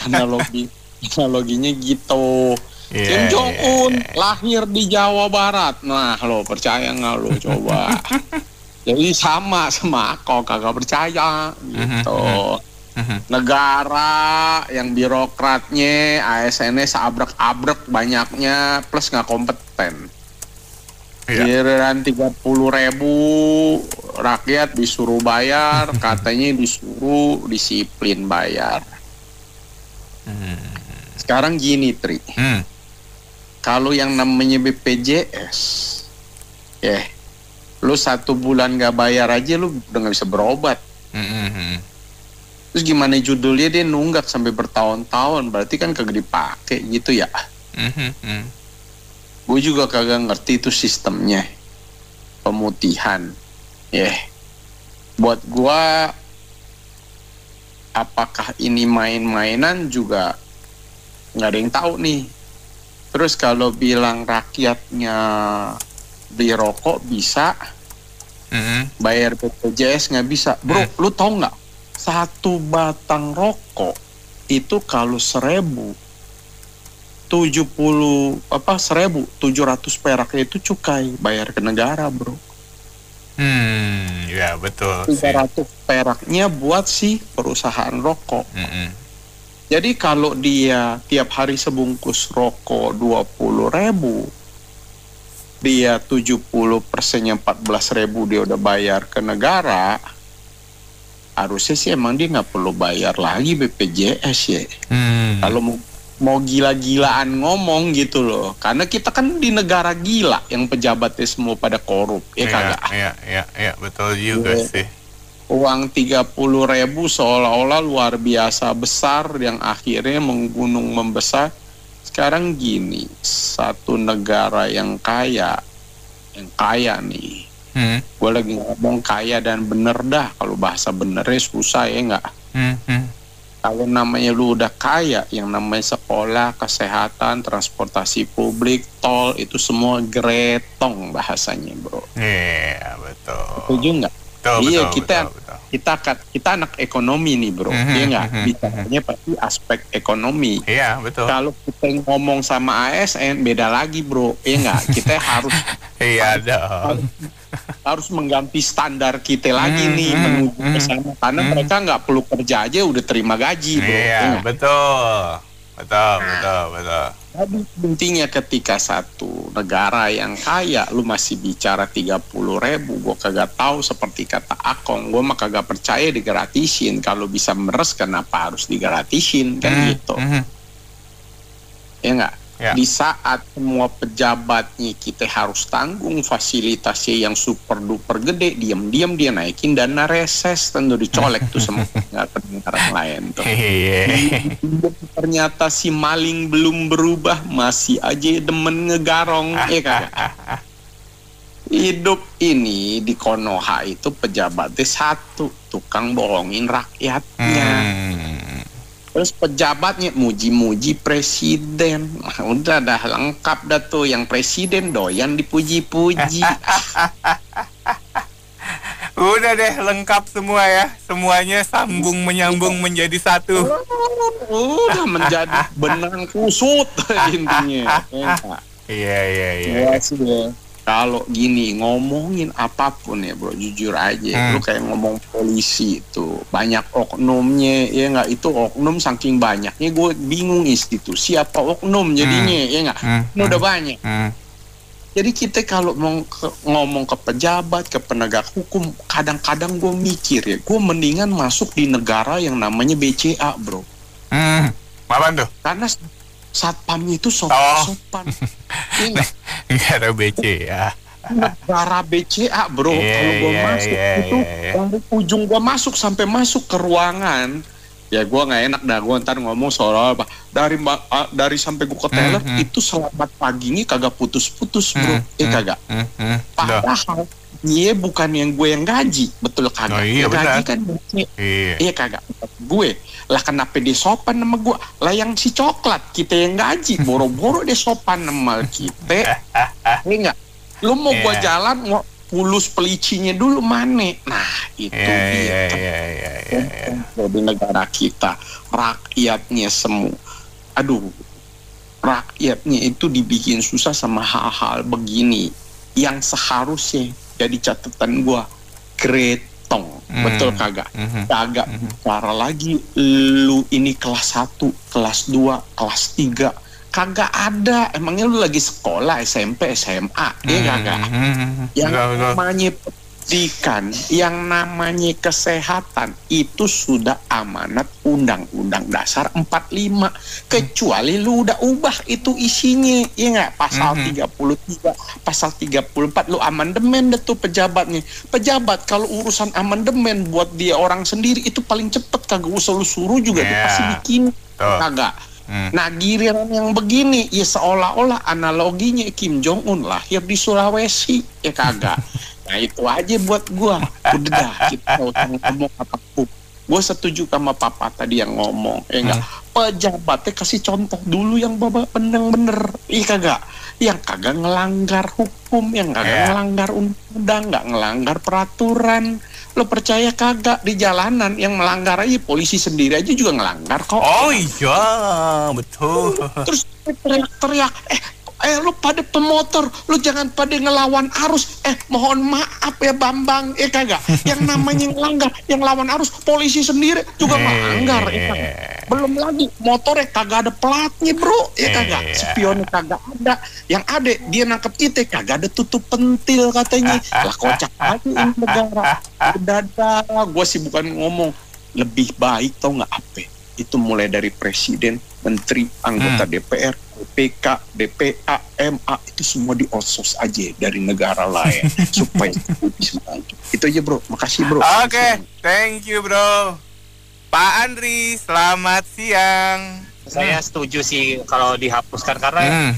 Analoginya gitu. Kim Jong Un lahir di Jawa Barat. Nah, lo percaya nggak lo coba? Jadi sama aku kagak percaya gitu. Negara yang birokratnya, ASN-nya seabrek-abrek banyaknya, plus nggak kompeten. Giliran 30.000 rakyat disuruh bayar, katanya disuruh disiplin bayar. Sekarang gini, Tri. Kalau yang namanya BPJS, lu 1 bulan gak bayar aja lu udah gak bisa berobat. Terus gimana judulnya dia nunggak sampai bertahun-tahun, berarti kan kagak dipakai gitu ya. Gue juga kagak ngerti itu sistemnya pemutihan. Buat gue, apakah ini main-mainan juga nggak ada yang tahu nih. Terus kalau bilang rakyatnya beli rokok bisa, bayar BPJS nggak bisa. Bro, lu tahu nggak? 1 batang rokok itu kalau 1.700 peraknya itu cukai, bayar ke negara, bro. Ya betul. 300 peraknya buat si perusahaan rokok. Jadi kalau dia tiap hari sebungkus rokok 20.000, dia 70%-nya 14.000 dia udah bayar ke negara, harusnya sih emang dia nggak perlu bayar lagi BPJS ya. Kalau mau gila-gilaan ngomong gitu loh, karena kita kan di negara gila yang pejabatnya semua pada korup, kagak? Iya, betul juga sih. Uang 30.000 seolah-olah luar biasa besar yang akhirnya menggunung membesar. Sekarang gini, satu negara yang kaya nih, gue lagi ngomong kaya dan bener dah, kalau bahasa benernya susah ya nggak? Kalau namanya lu udah kaya, yang namanya sekolah, kesehatan, transportasi publik, tol, itu semua gretong bahasanya, bro. Iya, betul. Setuju nggak? Iya, kita anak ekonomi nih, bro. Iya nggak? Bicaranya pasti aspek ekonomi. Iya, betul. Kalau kita ngomong sama ASN beda lagi, bro. Iya nggak? Kita harus harus mengganti standar kita lagi nih menuju ke sana, karena mereka nggak perlu kerja aja udah terima gaji, bro. Iya, betul. Tapi intinya ketika satu negara yang kaya, lu masih bicara 30.000, gue kagak tahu, seperti kata Akong, gue mah kagak percaya digratisin. Kalau bisa meres, kenapa harus digratisin, kan gitu. Ya nggak? Di saat semua pejabatnya kita harus tanggung fasilitasnya yang super duper gede, diam-diam dia naikin dana reses, tentu dicolek tuh semua nggak kedengaran lain tuh. Ternyata si maling belum berubah, masih aja demen ngegarong, ya kan? Hidup ini di Konoha itu pejabatnya satu, tukang bohongin rakyatnya. Terus pejabatnya muji-muji presiden. Udah dah lengkap dah tuh, yang presiden doyan dipuji-puji. Udah deh lengkap semua ya. Semuanya sambung menyambung menjadi satu. Udah menjadi benang kusut intinya. Iya. Kalau gini ngomongin apapun ya, bro, jujur aja, lu kayak ngomong polisi itu banyak oknumnya, ya nggak? Itu oknum saking banyaknya gue bingung institusi apa oknum jadinya, ya nggak? Ini udah banyak. Jadi kita kalau mau ngomong ke pejabat, ke penegak hukum, kadang-kadang gue mikir ya, gue mendingan masuk di negara yang namanya BCA, bro. Apaan tuh? Karena satpamnya itu sopan. Nggak ada BCA. Negara BCA, bro. Kalau gue masuk itu dari ujung gue masuk sampai masuk ke ruangan, Ya gue nggak enak dah, gue ntar ngomong soal apa dari sampai gue ke teller itu selamat paginya kagak putus-putus bro, kagak. Padahal dia bukan yang gue yang gaji, betul kagak? Iya, gaji kan iya kagak. Gue lah kenapa dia sopan sama gue? Lah yang si coklat kita yang gaji, boro-boro dia sopan sama kita. Enggak, lu mau gue jalan mau pulus pelicinya dulu mana? Nah itu dia. Di negara kita rakyatnya semua, rakyatnya itu dibikin susah sama hal-hal begini yang seharusnya jadi catatan gua kretong. Betul kagak? Kagak bicara lagi lu ini kelas 1, kelas 2, kelas 3 kagak ada. Emangnya lu lagi sekolah SMP, SMA, ya kagak? Yang namanya pendidikan, yang namanya kesehatan itu sudah amanat Undang-Undang Dasar 45. Kecuali lu udah ubah itu isinya, ya nggak? Pasal 33, pasal 34 lu amandemen deh tuh pejabatnya. Pejabat kalau urusan amandemen buat dia orang sendiri itu paling cepet, kagak usah lu suruh juga dia pasti bikin. Kagak. Nah giliran yang begini ya seolah-olah analoginya Kim Jong Un lahir di Sulawesi, ya kagak. Nah itu aja buat gua. Udah dah, kita ngomong apapun. Gua setuju sama papa tadi yang ngomong, ya enggak. Pejabatnya kasih contoh dulu yang bener-bener, iya kagak. Yang kagak ngelanggar hukum, yang kagak ngelanggar undang-undang, nggak ngelanggar peraturan. Lo percaya kagak di jalanan yang melanggar aja polisi sendiri aja juga ngelanggar kok. Oh iya, betul. Terus teriak-teriak, lu pada pemotor, lu jangan pada ngelawan arus. Mohon maaf ya Bambang, kagak. Yang namanya ngelanggar, yang lawan arus polisi sendiri juga melanggar. Belum lagi motornya kagak ada platnya bro, ya kagak. Spionnya kagak ada. Yang ada dia nangkep kita kagak ada tutup pentil katanya. Lah kocak aja ini negara. Udah, gue sih bukan ngomong lebih baik tau nggak apa? Itu mulai dari presiden, menteri, anggota DPR, DPK, DPA, MA itu semua di-outsource aja dari negara lain supaya bisa maju. Itu aja bro, makasih bro. Oke, thank you bro. Pak Andri, selamat siang. Saya setuju sih kalau dihapuskan karena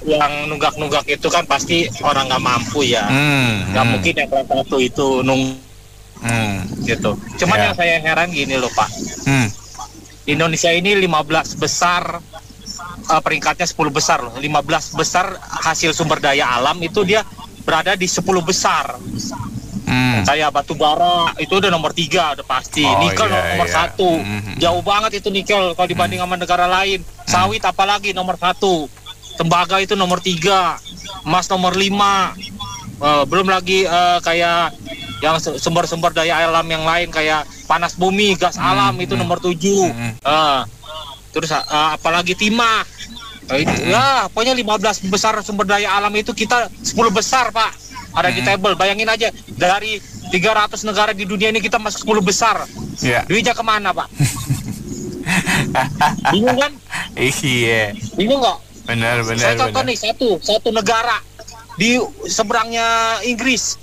yang nunggak-nunggak itu kan pasti orang nggak mampu ya. Nggak mungkin yang kelas 1 itu gitu. Cuman yang saya heran gini loh Pak. Indonesia ini 15 besar peringkatnya 10 besar loh. 15 besar hasil sumber daya alam itu dia berada di 10 besar. Kayak batu bara itu udah nomor 3 udah pasti. Nikel nomor 1. Jauh banget itu nikel kalau dibanding sama negara lain. Sawit apalagi nomor 1. Tembaga itu nomor 3. Emas nomor 5. Belum lagi kayak yang sumber-sumber daya alam yang lain kayak panas bumi, gas alam itu nomor 7. Terus apalagi timah. Ya, pokoknya 15 besar sumber daya alam itu kita 10 besar, Pak. Ada di table. Bayangin aja dari 300 negara di dunia ini kita masuk 10 besar. Duitnya kemana, Pak? Bingung kan? Iya. Bingung nggak? Benar. Saya contoh nih satu negara di seberangnya Inggris.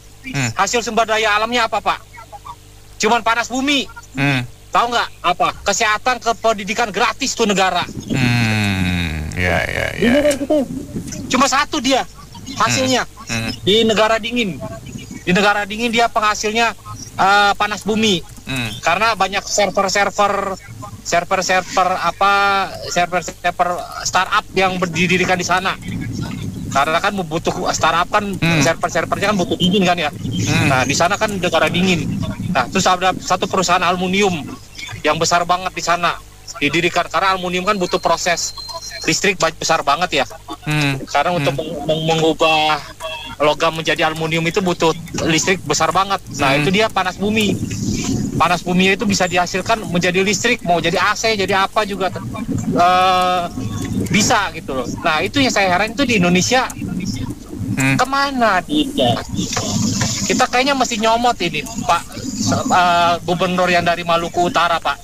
Hasil sumber daya alamnya apa Pak? Cuman panas bumi. Tahu nggak apa? Kesehatan, kependidikan gratis tuh negara. Ya. Cuma satu dia hasilnya di negara dingin. Di negara dingin dia penghasilnya panas bumi. Karena banyak server startup yang berdirikan di sana. Karena kan butuh startup kan server-servernya kan butuh dingin kan ya. Nah di sana kan negara dingin. Nah terus ada satu perusahaan aluminium yang besar banget di sana didirikan karena aluminium kan butuh proses listrik besar banget ya. Karena untuk mengubah logam menjadi aluminium itu butuh listrik besar banget. Nah itu dia panas bumi. Panas bumi itu bisa dihasilkan menjadi listrik, mau jadi AC, jadi apa juga bisa gitu loh. Nah itu yang saya heran itu di Indonesia kemana dia? Kita kayaknya mesti nyomot ini Pak gubernur yang dari Maluku Utara Pak.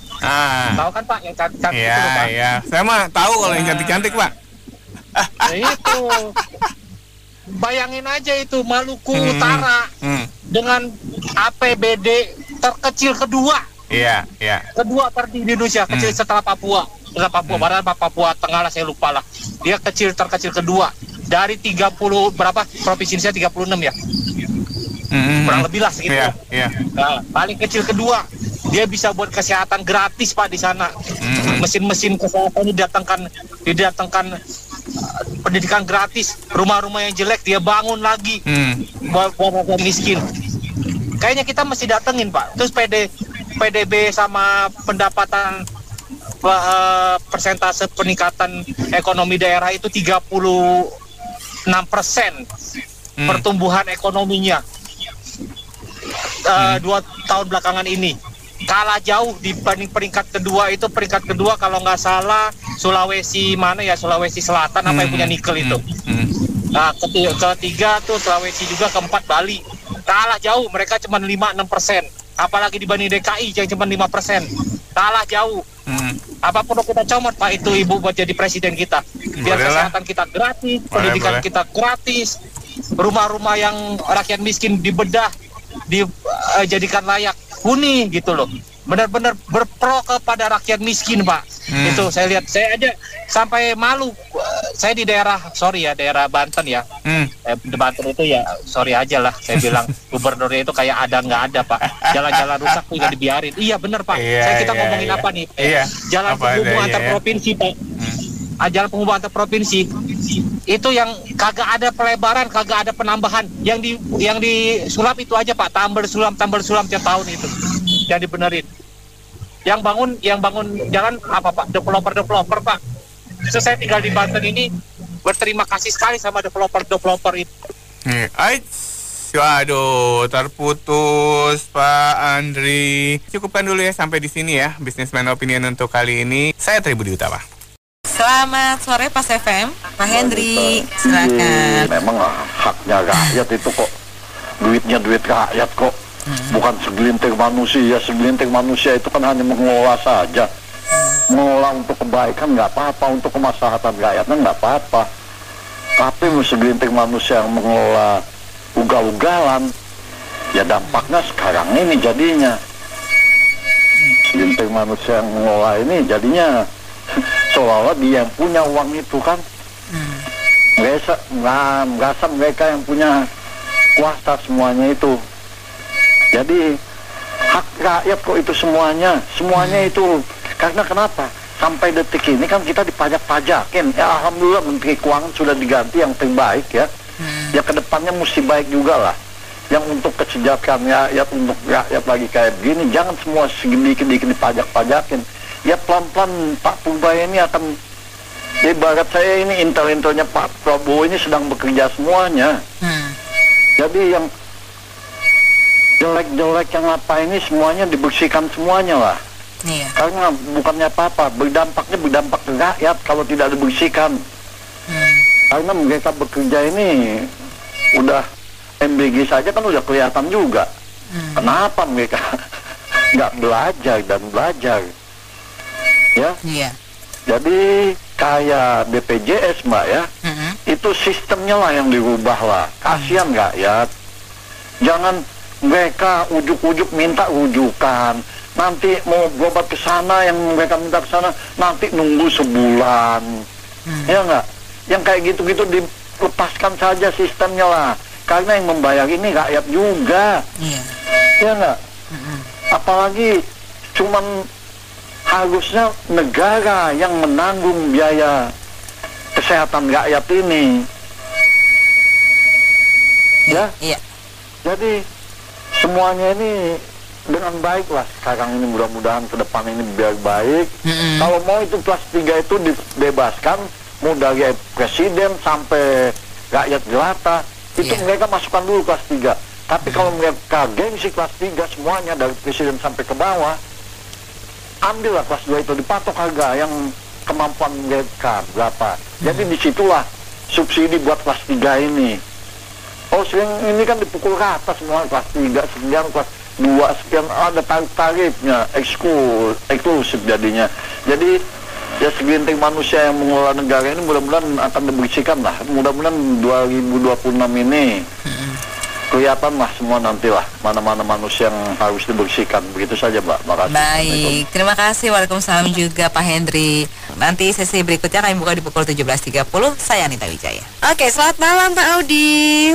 Tahu kan Pak yang cantik-cantik itu Pak? Iya. Saya mah tahu kalau yang cantik-cantik Pak. Itu bayangin aja itu Maluku Utara dengan APBD terkecil kedua Iya. Kedua di Indonesia, kecil setelah Papua. Setelah Papua Barat, Papua Tengah lah, saya lupa lah. Dia terkecil kedua. Dari 30 berapa provinsi Indonesia, 36 ya. Kurang lebih lah segitu. Iya. Nah, paling kecil kedua. Dia bisa buat kesehatan gratis Pak di sana. Mesin-mesin kesehatan didatangkan pendidikan gratis. Rumah-rumah yang jelek dia bangun lagi buat rakyat miskin. Kayaknya kita mesti datengin Pak. Terus PDB sama pendapatan persentase peningkatan ekonomi daerah itu 36% pertumbuhan ekonominya 2 tahun belakangan ini. Kalah jauh dibanding peringkat kedua itu. Peringkat kedua kalau nggak salah Sulawesi Sulawesi Selatan apa yang punya nikel itu. Nah, ketiga tuh Sulawesi juga, keempat Bali. Kalah jauh, mereka cuma 5-6%. Apalagi dibanding DKI yang cuma 5%. Kalah jauh. Apa perlu kita comot Pak itu Ibu buat jadi presiden kita? Biar kesehatan kita gratis, pendidikan kita gratis, rumah-rumah yang rakyat miskin dibedah, dijadikan layak huni gitu loh. Benar-benar berpro kepada rakyat miskin Pak. Itu saya lihat, saya aja sampai malu. Saya di daerah Banten ya. Di Banten itu ya sorry aja lah saya bilang gubernurnya itu kayak ada nggak ada Pak. Jalan-jalan rusak juga dibiarin. Iya bener Pak. Kita ngomongin apa nih? Jalan penghubung antar provinsi Pak. Jalan penghubung antar provinsi itu yang kagak ada pelebaran, kagak ada penambahan. Yang disulap itu aja Pak, tambal sulam tiap tahun itu yang dibenerin. Yang bangun jalan apa Pak? Developer Pak. So, saya tinggal di Banten ini berterima kasih sekali sama developer itu. Waduh, terputus Pak Andri. Cukupkan dulu ya sampai di sini ya Businessman Opinion untuk kali ini. Saya Tri Budi Utama. Selamat sore Pas FM, Pak Hendri, silakan. Memang haknya rakyat itu kok, duitnya duit rakyat kok, bukan segelintir manusia itu kan hanya mengelola saja, mengelola untuk kebaikan nggak apa-apa, untuk kemaslahatan rakyatnya nggak apa-apa, tapi segelintir manusia yang mengelola ugal-ugalan, ya dampaknya sekarang ini jadinya, segelintir manusia yang mengelola ini jadinya seolah-olah dia yang punya uang itu kan. Merasa mereka yang punya kuasa semuanya itu. Jadi hak rakyat kok itu semuanya itu. Karena kenapa? Sampai detik ini kan kita dipajak-pajakin. Ya alhamdulillah Menteri Keuangan sudah diganti yang terbaik ya. Ya kedepannya mesti baik juga lah. Yang untuk kesejahteraan rakyat, untuk rakyat lagi kayak begini, jangan semua sedikit-sedikit dipajak-pajakin. Ya pelan-pelan Pak Purbaya ini akan, ibarat saya ini intel-intelnya Pak Prabowo ini sedang bekerja semuanya. Jadi yang jelek-jelek yang apa ini semuanya dibersihkan semuanya lah. Karena bukannya apa-apa, berdampak ke rakyat kalau tidak dibersihkan. Karena mereka bekerja ini udah MBG saja kan udah kelihatan juga. Kenapa mereka nggak belajar? Ya, jadi kayak BPJS Mbak ya, itu sistemnya lah yang dirubah lah. Kasihan rakyat. Jangan mereka ujuk-ujuk minta rujukan. Nanti mau berobat ke sana, yang mereka minta ke sana, nanti nunggu sebulan. Ya nggak? Yang kayak gitu-gitu dilepaskan saja sistemnya lah. Karena yang membayar ini rakyat juga. Ya nggak? Apalagi cuman harusnya negara yang menanggung biaya kesehatan rakyat ini. Ya? Jadi semuanya ini dengan baik lah sekarang ini, mudah-mudahan ke depan ini biar baik. Kalau mau itu kelas 3 itu dibebaskan, mau dari presiden sampai rakyat jelata, itu mereka masukkan dulu kelas 3. Tapi kalau mereka gengsi kelas 3 semuanya dari presiden sampai ke bawah, ambillah kelas 2 itu, dipatok harga yang kemampuan mereka berapa. Jadi disitulah subsidi buat kelas 3 ini. Oh sering ini kan dipukul rata semua, kelas 3 sekian, kelas 2 sekian, ada tarif-tarifnya, eksklusif jadinya. Jadi ya segelintir manusia yang mengelola negara ini mudah-mudahan akan dibersihkan lah. Mudah-mudahan 2026 ini kelihatan lah semua nantilah mana-mana manusia yang harus dibersihkan. Begitu saja Mbak. Makasih. Baik, terima kasih. Waalaikumsalam juga Pak Hendri. Nanti sesi berikutnya kami buka di pukul 17.30. Saya Anita Wijaya. Oke, selamat malam Pak Audi.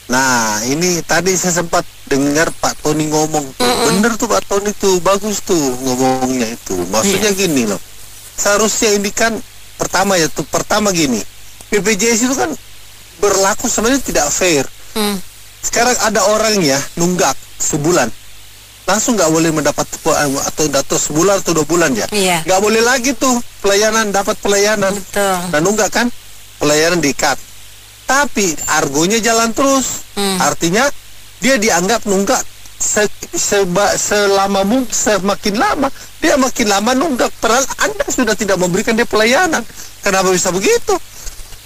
Nah, ini tadi saya sempat dengar Pak Tony ngomong. Bener tuh Pak Tony tuh, bagus tuh ngomongnya itu. Maksudnya gini loh. Seharusnya ini kan pertama gini. BPJS itu kan berlaku sebenarnya tidak fair. Sekarang ada orang ya nunggak sebulan, langsung nggak boleh mendapat atau sebulan atau 2 bulan ya. Nggak boleh lagi tuh dapat pelayanan. Nah nunggak kan pelayanan di-cut. Tapi argonya jalan terus. Artinya dia dianggap nunggak semakin lama dia makin lama nunggak. Padahal Anda sudah tidak memberikan dia pelayanan. Kenapa bisa begitu?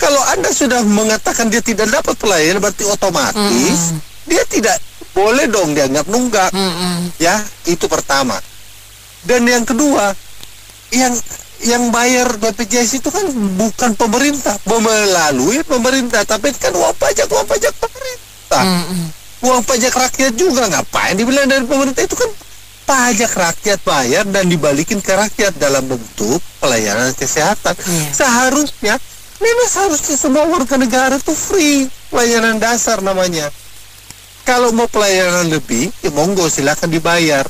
Kalau Anda sudah mengatakan dia tidak dapat pelayanan, berarti otomatis dia tidak boleh dong dianggap nunggak. Ya, itu pertama. Dan yang kedua, yang bayar BPJS itu kan bukan pemerintah, melalui pemerintah, tapi kan uang pajak pemerintah. Uang pajak rakyat juga, ngapain dibilang dari pemerintah? Itu kan pajak rakyat bayar dan dibalikin ke rakyat dalam bentuk pelayanan kesehatan. Seharusnya semua warga negara itu free, pelayanan dasar namanya. Kalau mau pelayanan lebih, ya monggo silakan dibayar.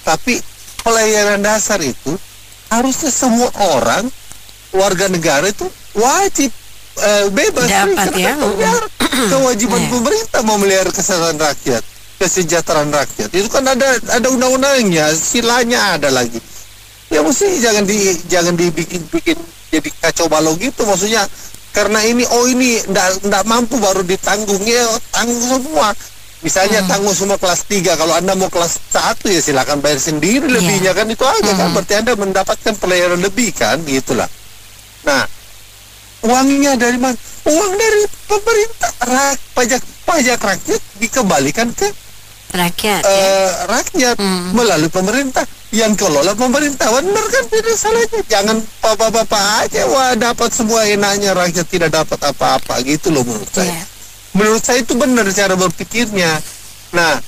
Tapi pelayanan dasar itu harusnya semua orang warga negara itu wajib bebas dapat ya. Kewajiban pemerintah memelihara kesehatan rakyat, kesejahteraan rakyat. Itu kan ada undang-undangnya, silanya ada lagi. Ya mesti jangan dibikin jadi kacau balau gitu, maksudnya karena ini nggak mampu baru ditanggung, ya tanggung semua. Misalnya tanggung semua kelas 3, kalau Anda mau kelas 1 ya silakan bayar sendiri lebihnya kan, itu aja kan, berarti Anda mendapatkan pelayanan lebih kan, gitulah. Nah, uangnya dari mana? Uang dari pemerintah, pajak rakyat dikembalikan ke rakyat, rakyat melalui pemerintah, yang kelola pemerintah. Benar kan, tidak salahnya. Jangan bapak-bapak aja dapat semua enaknya, rakyat tidak dapat apa-apa gitu loh menurut saya. Menurut saya itu benar cara berpikirnya. Nah,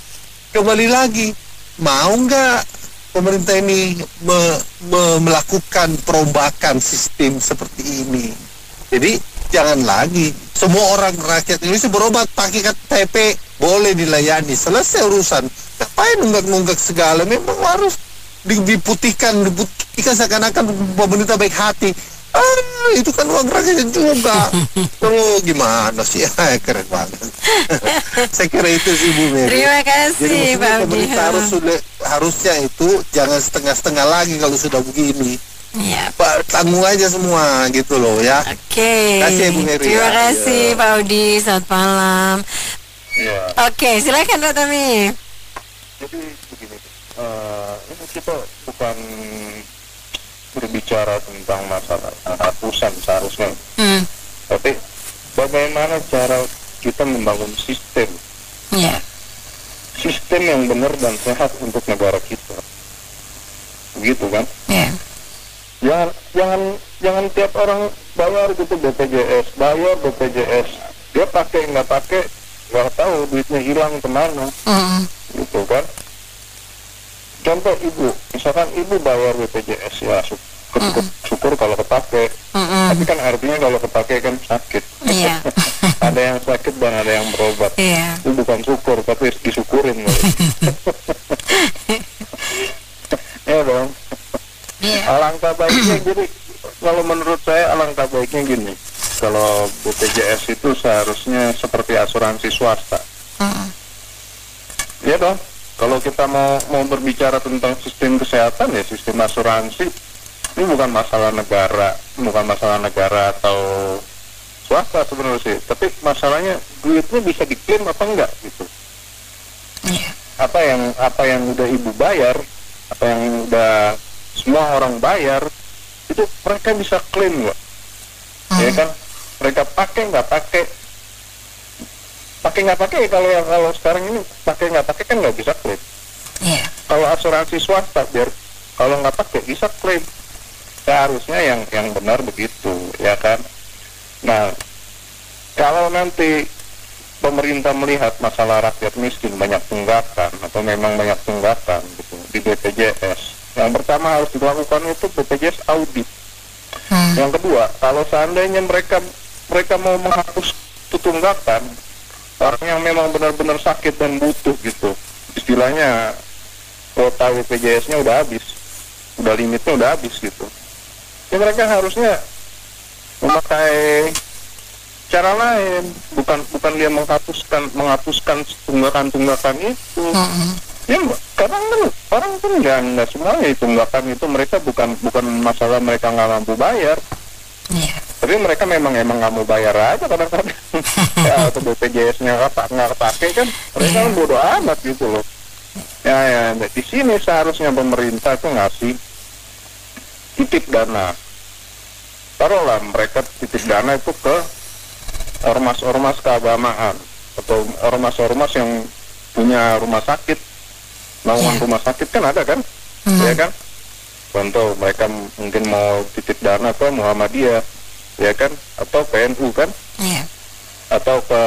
kembali lagi, mau nggak pemerintah ini melakukan perombakan sistem seperti ini? Jadi jangan lagi semua orang rakyat Indonesia berobat pakai KTP, boleh dilayani, selesai urusan. Ngapain nunggak-nunggak segala? Memang harus diputihkan seakan-akan pemerintah baik hati. Itu kan uang rakyat juga. Terus gimana sih? Keren banget. Saya kira itu sih Bu Mary. Terima kasih Pak Audi. Pemerintah harusnya itu jangan setengah-setengah lagi kalau sudah begini. Pak, tanggung aja semua gitu loh ya. Oke. Kasih Bu Mary. Terima kasih Pak Audi. Selamat malam. Oke, silakan Pak Tommy. Jadi begini, ini kita bukan berbicara tentang masalah ratusan seharusnya, tapi bagaimana cara kita membangun sistem, sistem yang benar dan sehat untuk negara kita, begitu kan? Jangan tiap orang bayar gitu BPJS, dia pakai nggak pakai nggak tahu, duitnya hilang kemana, gitu kan? Contoh ibu, misalkan ibu bayar BPJS ya syukur kalau kepake, tapi kan artinya kalau kepake kan sakit. Ada yang sakit dan ada yang berobat. Itu bukan syukur, tapi disyukurin. Ya dong. Alangkah baiknya, jadi kalau menurut saya alangkah baiknya gini, kalau BPJS itu seharusnya seperti asuransi swasta. Ya dong. Kalau kita mau berbicara tentang sistem kesehatan ya sistem asuransi, ini bukan masalah negara atau swasta sebenarnya sih, tapi masalahnya duitnya bisa diklaim apa enggak gitu. Apa yang udah ibu bayar, apa yang udah semua orang bayar, itu mereka bisa klaim nggak? Ya kan, mereka pakai nggak pakai kalau sekarang ini pakai nggak pakai kan nggak bisa klaim. Kalau asuransi swasta biar kalau nggak pakai bisa klaim. Seharusnya yang benar begitu, ya kan. Nah, kalau nanti pemerintah melihat masalah rakyat miskin banyak tunggakan atau memang banyak tunggakan gitu di BPJS, yang pertama harus dilakukan itu BPJS audit. Yang kedua, kalau seandainya mereka mau menghapus tunggakan, orang yang memang benar-benar sakit dan butuh gitu, istilahnya kuota BPJS-nya udah habis, udah limitnya udah habis gitu, ya mereka harusnya memakai cara lain, bukan dia menghapuskan tunggakan itu. Ya, karena kan orang kan nggak semuanya tunggakan itu mereka bukan masalah mereka nggak mampu bayar, tapi mereka memang nggak mau bayar aja kadang-kadang. Ya, atau BPJS-nya nggak kepake kan, mereka kan bodoh amat gitu loh. Ya, di sini seharusnya pemerintah tuh ngasih titip dana. Taruhlah mereka titip dana itu ke ormas-ormas keagamaan atau ormas-ormas yang punya rumah sakit. Bangunan rumah sakit kan ada kan, ya kan? Contoh mereka mungkin mau titip dana ke Muhammadiyah, ya kan? Atau ke NU kan? Atau ke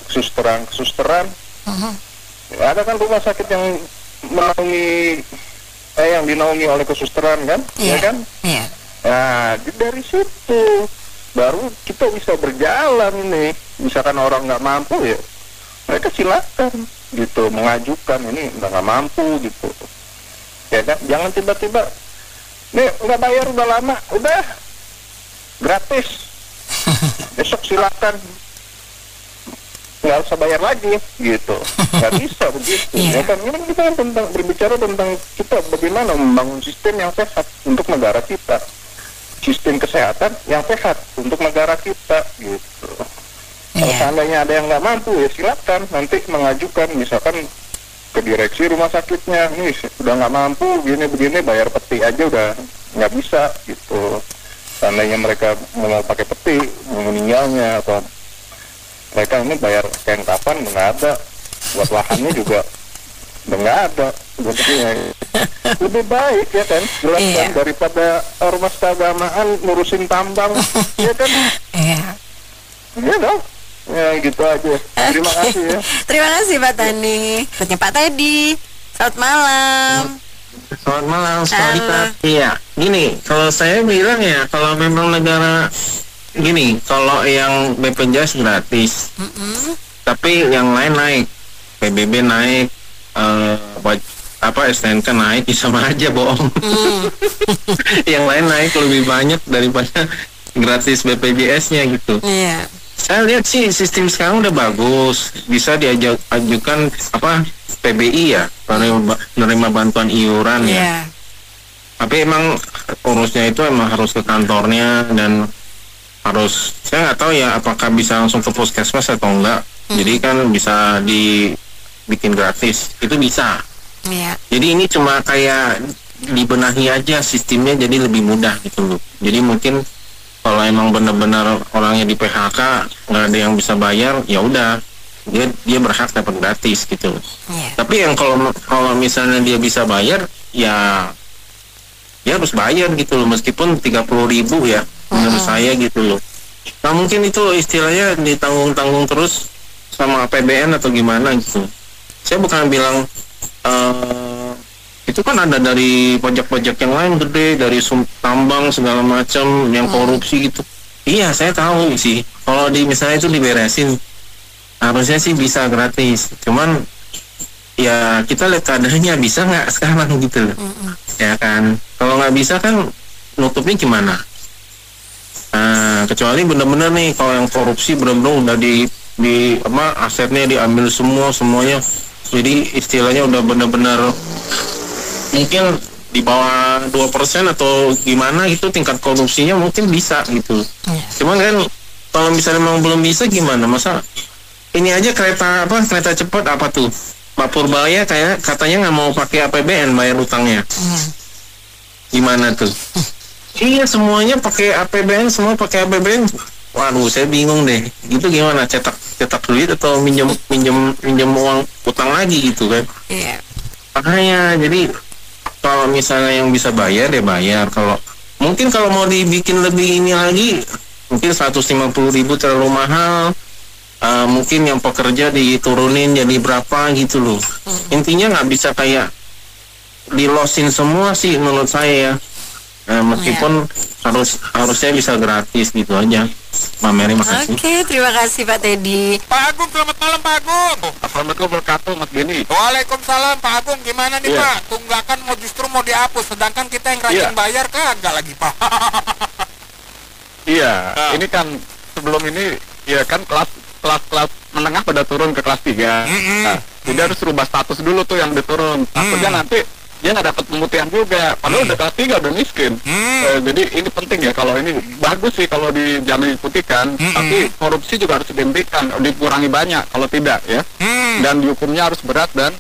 susteran. Ya, ada kan rumah sakit yang yang dinaungi oleh kesusteran kan, ya kan? Nah, dari situ baru kita bisa berjalan ini. Misalkan orang nggak mampu ya, mereka silakan gitu mengajukan ini nggak mampu gitu, ya kan? Jangan tiba-tiba nih nggak bayar udah lama, udah gratis, besok silakan nggak usah bayar lagi gitu, nggak bisa begitu. Ya kan, ini kita berbicara tentang kita bagaimana membangun sistem yang sehat untuk negara kita, sistem kesehatan yang sehat untuk negara kita gitu. Kalau seandainya ada yang nggak mampu ya silakan nanti mengajukan misalkan ke direksi rumah sakitnya, nih udah nggak mampu begini bayar peti aja udah nggak bisa gitu. Seandainya mereka mau pakai peti meninggalnya atau mereka ini bayar kain kapan nggak ada, buat lahannya juga udah nggak ada. Lebih baik ya kan, jelas kan, daripada ormas keagamaan ngurusin tambang, ya kan? Iya dong. Ya gitu aja. Terima kasih ya. Terima kasih Pak Tani. Berikutnya Pak Teddy. Selamat malam. Selamat malam, sekali Pak. Iya, gini, kalau saya bilang ya, kalau memang negara gini, kalau yang BPJS gratis, tapi yang lain naik, PBB naik, STNK naik, sama aja bohong. Yang lain naik lebih banyak daripada gratis BPJS-nya gitu. Iya. Saya lihat sih sistem sekarang udah bagus, bisa diajukan PBI ya, menerima bantuan iuran ya. Tapi emang urusnya itu emang harus ke kantornya dan harus, saya nggak tahu ya apakah bisa langsung ke puskesmas atau enggak. Jadi kan bisa dibikin gratis, itu bisa. Jadi ini cuma kayak dibenahi aja sistemnya jadi lebih mudah gitu loh. Jadi mungkin kalau emang benar-benar orangnya di PHK nggak ada yang bisa bayar, ya udah dia berhak dapat gratis gitu. Tapi yang kalau misalnya dia bisa bayar, ya dia harus bayar gitu loh, meskipun 30.000 ya menurut saya gitu loh. Nah mungkin itu loh istilahnya ditanggung-tanggung terus sama APBN atau gimana gitu. Saya bukan bilang itu kan ada dari pajak-pajak yang lain gede, dari tambang segala macam yang korupsi gitu. Iya saya tahu sih, kalau misalnya itu diberesin harusnya sih bisa gratis. Cuman ya kita lihat keadaannya bisa nggak sekarang gitu loh. Ya kan, kalau nggak bisa kan nutupnya gimana? Kecuali bener-bener nih kalau yang korupsi bener-bener udah asetnya diambil semuanya. Jadi istilahnya udah bener-bener mungkin di bawah 2% atau gimana gitu tingkat korupsinya mungkin bisa gitu. Cuman kan kalau misalnya memang belum bisa gimana? Masa ini aja kereta cepat apa tuh? Pak Purbaya katanya nggak mau pakai APBN bayar utangnya. Gimana tuh? Iya semuanya pakai APBN, semua pakai APBN. Waduh saya bingung deh. Gitu gimana? Cetak duit atau minjem uang utang lagi gitu kan? Makanya jadi kalau misalnya yang bisa bayar ya bayar. Kalau mau dibikin lebih ini lagi, mungkin 150.000 terlalu mahal. mungkin yang pekerja diturunin jadi berapa gitu loh. Intinya nggak bisa kayak dilosin semua sih menurut saya ya. Meskipun harusnya bisa gratis gitu aja. Mbak Mary, makasih. Oke, terima kasih Pak Teddy. Pak Agung, selamat malam Pak Agung. Assalamualaikum warahmatullahi wabarakatuh, Mas Beni. Waalaikumsalam Pak Agung, gimana nih Iya. Pak? Tunggakan justru mau dihapus, sedangkan kita yang rajin bayar kagak lagi Pak. Iya, ini kan sebelum ini ya kan kelas menengah pada turun ke kelas 3. Nah, jadi harus rubah status dulu tuh yang diturun. Takutnya nanti dia nggak dapat pemutihan juga, padahal udah kelas 3 udah miskin. Jadi ini penting ya, kalau ini bagus sih kalau jangan diputihkan, tapi korupsi juga harus dihentikan, dikurangi banyak kalau tidak ya. Dan dihukumnya harus berat dan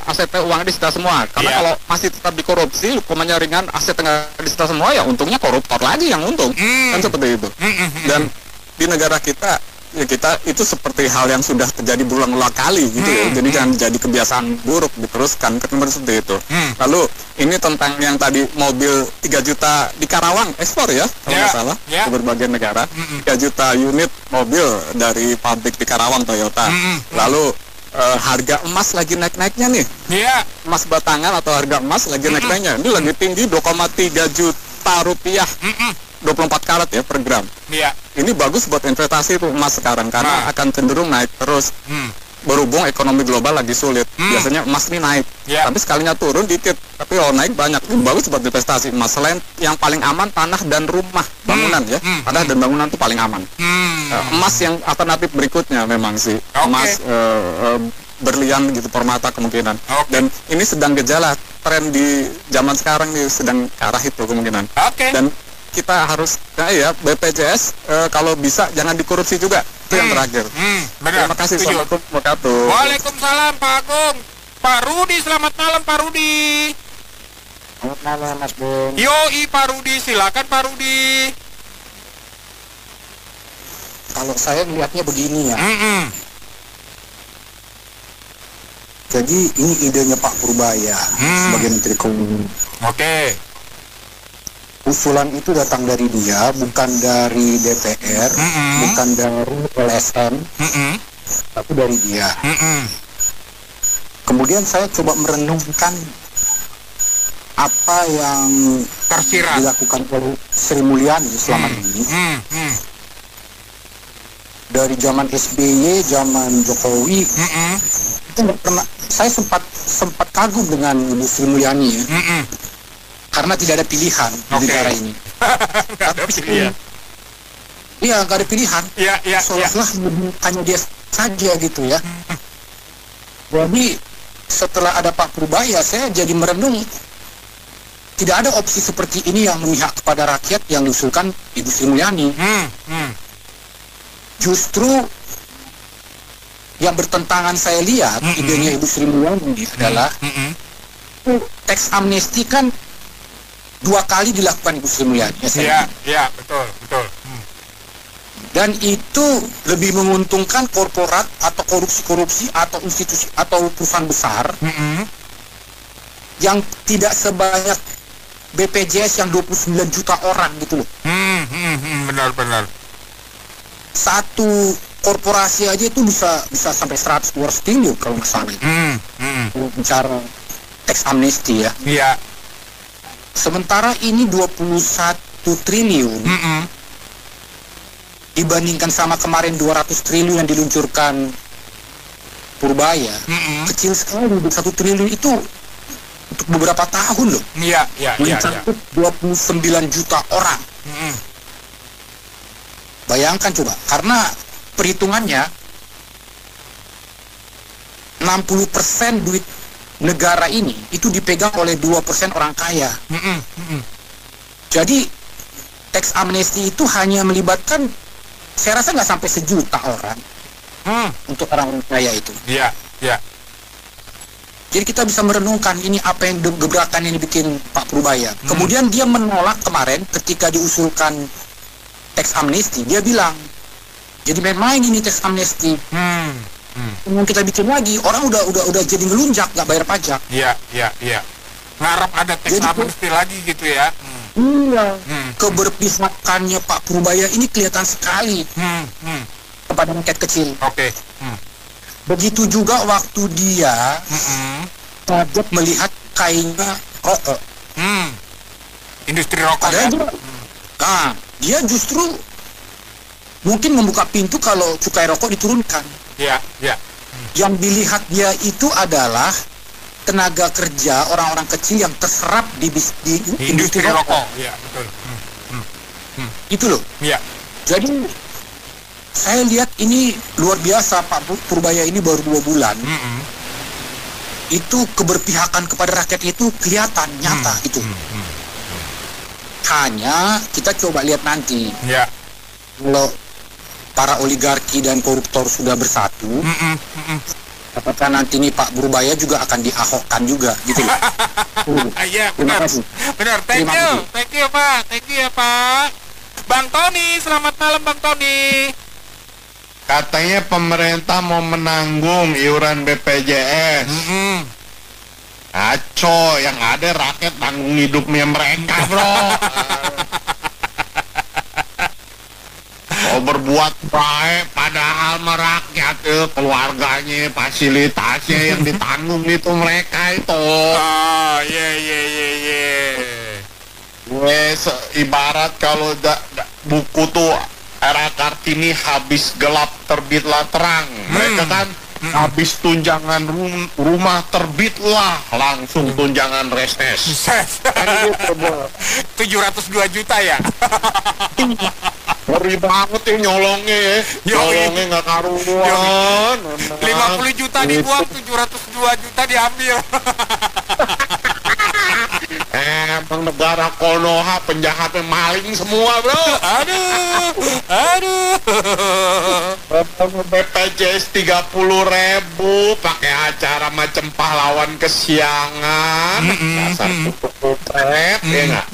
asetnya uangnya disita semua. Karena kalau masih tetap dikorupsi, hukumannya ringan, asetnya nggak disita semua, ya untungnya koruptor lagi yang untung. Kan seperti itu. Dan di negara kita ya kita itu seperti hal yang sudah terjadi berulang-ulang kali gitu ya. Jadi jangan jadi kebiasaan buruk diteruskan seperti itu. Lalu ini tentang yang tadi mobil 3 juta di Karawang ekspor ya kalau nggak salah ke berbagai negara. 3 juta unit mobil dari pabrik di Karawang Toyota. Lalu harga emas lagi naik-naiknya nih. Emas batangan atau harga emas lagi naik-naiknya. Ini lagi tinggi 2,3 juta rupiah. 24 karat ya per gram. Ini bagus buat investasi tuh emas sekarang karena akan cenderung naik terus. Berhubung ekonomi global lagi sulit, biasanya emas ini naik. Tapi sekalinya turun dikit, tapi kalau naik banyak. Ini bagus buat investasi emas. Selain yang paling aman tanah dan rumah, bangunan ya. Tanah dan bangunan itu paling aman. Emas yang alternatif berikutnya memang sih emas berlian gitu, permata kemungkinan. Dan ini sedang gejala tren di zaman sekarang nih sedang ke arah itu kemungkinan. Dan kita harus BPJS kalau bisa jangan dikorupsi juga. Itu yang terakhir. Terima kasih. Assalamualaikum warahmatullahi wabarakatuh. Waalaikumsalam Pak Agung. Pak Rudi, selamat malam Pak Rudi. Selamat malam Mas Bung. Yoi Pak Rudi, silakan Pak Rudi. Kalau saya melihatnya begini ya. Jadi ini idenya Pak Purbaya sebagai Menteri Keuangan. Usulan itu datang dari dia, bukan dari DPR, bukan dari LSM, tapi dari dia. Kemudian saya coba merenungkan apa yang dilakukan oleh Sri Mulyani selama ini. Dari zaman SBY, zaman Jokowi, itu nggak pernah. Saya sempat kagum dengan Ibu Sri Mulyani ya. Karena tidak ada pilihan di negara ini. Iya, nggak ada pilihan. Seolah-olah hanya dia saja gitu ya. Jadi setelah ada Pak Purbaya, saya jadi merenung. Tidak ada opsi seperti ini yang memihak kepada rakyat yang diusulkan Ibu Sri Mulyani. Justru yang bertentangan saya lihat idenya Ibu Sri Mulyani adalah teks amnesti kan 2 kali dilakukan Ibu Sri Mulyani. Iya, betul. Dan itu lebih menguntungkan korporat atau korupsi atau institusi atau perusahaan besar yang tidak sebanyak BPJS yang 29 juta orang gitu loh. Benar. Satu korporasi aja itu bisa sampai 100 triliun kalau nggak salah. Bicara teks amnesti ya. Sementara ini 21 triliun dibandingkan sama kemarin 200 triliun yang diluncurkan Purbaya, kecil sekali. 1 triliun itu untuk beberapa tahun loh. Mencakup 29 juta orang. Bayangkan coba, karena perhitungannya 60% duit negara ini itu dipegang oleh 2% orang kaya. Jadi teks amnesti itu hanya melibatkan, saya rasa nggak sampai 1 juta orang untuk orang kaya itu. Jadi kita bisa merenungkan ini apa yang gebrakan yang dibikin Pak Purbaya. Kemudian dia menolak kemarin ketika diusulkan teks amnesti. Dia bilang, jadi main-main ini teks amnesti. Mau kita bikin lagi, orang udah jadi ngelunjak nggak bayar pajak. Ngarap ada teks amnesti lagi gitu ya. Keberpihakannya Pak Purbaya ini kelihatan sekali kepada rakyat kecil. Oke. Begitu juga waktu dia kaget melihat kainnya rokok. Industri rokok. Nah, dia justru mungkin membuka pintu kalau cukai rokok diturunkan. Iya, iya. Yang dilihat dia itu adalah tenaga kerja orang-orang kecil yang terserap di industri rokok. Iya, betul. Itu loh. Iya. Jadi saya lihat ini luar biasa, Pak Purbaya ini baru 2 bulan. Itu keberpihakan kepada rakyat itu kelihatan nyata itu. Hanya kita coba lihat nanti. Ya. Kalau para oligarki dan koruptor sudah bersatu, apakah nanti nih Pak Purbaya juga akan diahokkan juga gitu loh. Iya, benar. Benar. Thank you Pak. Thank you ya Pak. Bang Tony, selamat malam Bang Tony. Katanya pemerintah mau menanggung iuran BPJS. Aco, yang ada rakyat tanggung hidupnya mereka, bro. Mau berbuat baik padahal merakyat keluarganya, fasilitasnya yang ditanggung itu mereka itu. Ibarat kalau buku tuh era Kartini habis gelap terbitlah terang. Mereka kan habis tunjangan rumah terbitlah langsung tunjangan restes. 702 juta ya. Ngeri banget ya nyolongnya ya. Nyolongnya nggak karuan. 50 juta dibuang, 702 juta diambil. Emang negara Konoha penjahatnya maling semua, bro. Aduh. BPJS 30.000 pakai acara macam pahlawan kesiangan. Dasar kupret, ya nggak?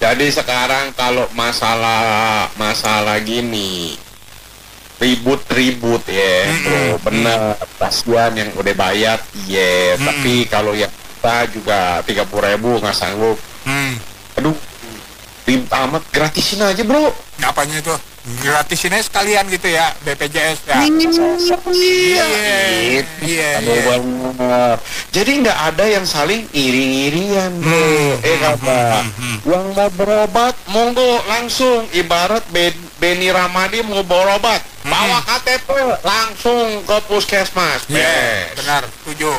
Jadi sekarang kalau masalah gini ribut ya, bro, bener. Kasihan yang udah bayar, tapi kalau yang kita juga 30.000 nggak sanggup. Aduh, ribet amat, gratisin aja bro. Apanya itu? Gratisin aja sekalian gitu ya, BPJS ya. Iya. Jadi nggak ada yang saling iri-irian bro. Kata yang mau berobat monggo langsung. Ibarat Beni Ramadi mau berobat, bawa KTP langsung ke puskesmas. Benar, setuju.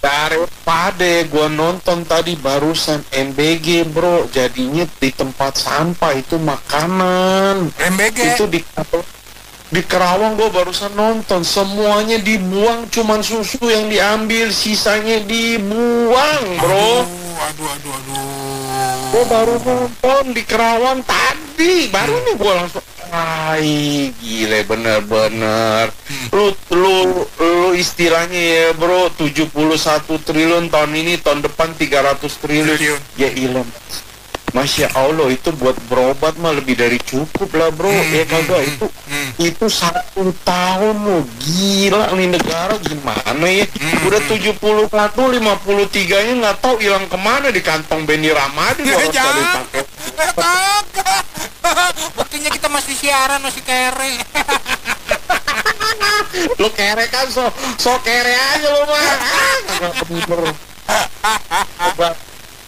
Daripada gue nonton tadi barusan MBG bro, jadinya di tempat sampah itu makanan. MBG? Itu di Kerawang gue barusan nonton, semuanya dibuang, cuman susu yang diambil, sisanya dibuang bro. Aduh. Gue baru nonton di Kerawang tadi, baru nih gue langsung gile bener-bener. Lu istilahnya ya bro, 71 triliun tahun ini, tahun depan 300 triliun. Ya ilah, Masya Allah, itu buat berobat mah lebih dari cukup lah bro. Kagak, itu 1 tahun lo, gila nih negara gimana ya. Udah 71, 53 nya nggak tahu hilang kemana di kantong Beni Ramadi. Buktinya kita masih siaran, masih kere. Lu kere kan, so kere aja lu mah.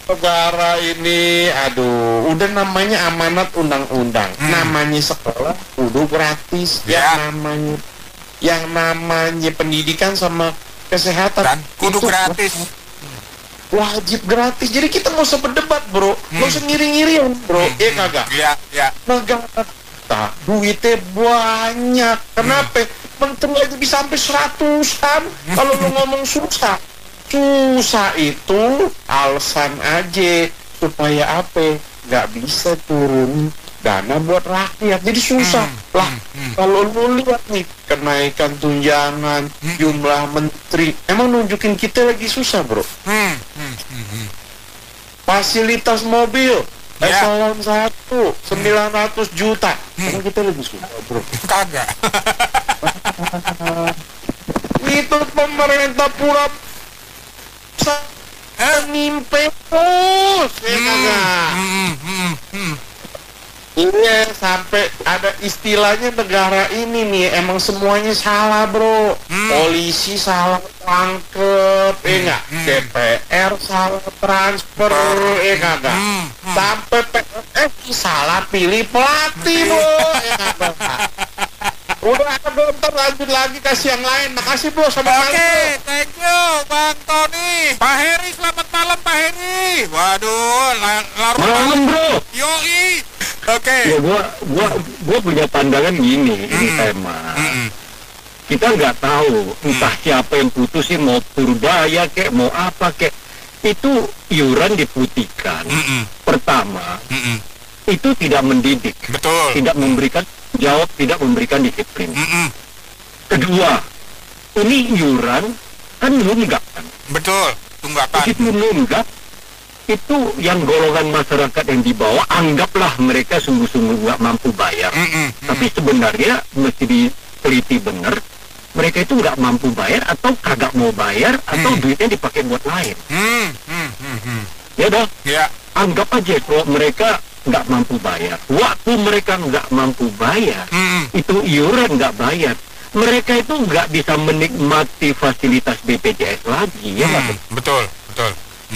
Negara ini, aduh, udah namanya amanat undang-undang, namanya sekolah udah gratis, yang namanya pendidikan sama kesehatan dan kudu gratis, wajib gratis. Jadi kita nggak usah berdebat bro, nggak usah ngiri-ngirian bro, kagak? Iya. Negara kita duitnya banyak, kenapa? Menteri aja bisa sampai 100-an. Kalau lu ngomong susah itu alasan aja supaya apa? Nggak bisa turun dana buat rakyat, jadi susah lah. Kalau lu lihat nih kenaikan tunjangan, jumlah menteri, emang nunjukin kita lagi susah bro. Fasilitas mobil eselon 1 900 juta, emang kita lagi susah bro? Kagak. Itu pemerintah pura nimpe terus, Iya, sampai ada istilahnya negara ini nih emang semuanya salah, bro. Polisi salah tangkep, enggak. DPR salah transfer, enggak. Sampai PSS salah pilih pelatih, bro. Udah, bentar lanjut lagi kasih yang lain. Makasih, bro, sama Oke, thank you Bang Tony. Pak Heri, selamat malam Pak Heri. Waduh, larut malam, bro. Yoi. Oke. Ya, gua punya pandangan gini, ini tema. Kita nggak tahu entah siapa yang putusin, mau Purbaya kek, mau apa kek. Itu iuran diputihkan. Pertama, itu tidak mendidik. Betul. Tidak memberikan jawab, tidak memberikan disiplin. Kedua, ini iuran kan nunggak kan. Betul, tunggakan. Begitu nunggak, itu yang golongan masyarakat yang dibawa, anggaplah mereka sungguh-sungguh nggak mampu bayar. Tapi sebenarnya mesti diteliti benar, mereka itu nggak mampu bayar atau kagak mau bayar atau duitnya dipakai buat lain. Ya dong. Ya. Anggap aja kalau mereka nggak mampu bayar. Waktu mereka nggak mampu bayar, itu iuran nggak bayar. Mereka itu nggak bisa menikmati fasilitas BPJS lagi, ya nggak? Betul, betul.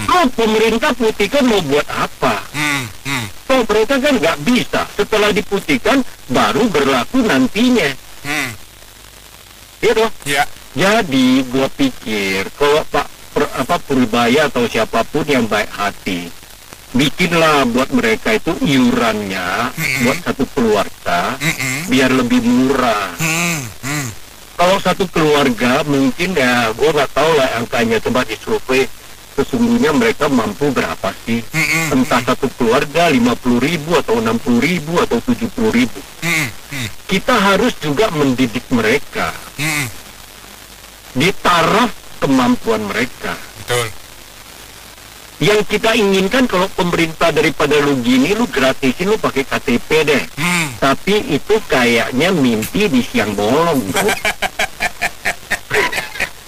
Oh, pemerintah putihkan mau buat apa? Oh, mereka kan nggak bisa. Setelah diputihkan, baru berlaku nantinya. Iya dong? Ya. Jadi, gua pikir kalau Purbaya atau siapapun yang baik hati, bikinlah buat mereka itu iurannya buat satu keluarga biar lebih murah. Kalau satu keluarga mungkin ya gue nggak tahu lah angkanya, coba disurvei sesungguhnya mereka mampu berapa sih, entah satu keluarga 50.000 atau 60.000 atau 70.000. Kita harus juga mendidik mereka di taraf kemampuan mereka. Betul. Yang kita inginkan kalau pemerintah daripada lu gini, lu gratisin, lu pakai KTP deh. Tapi itu kayaknya mimpi di siang bolong.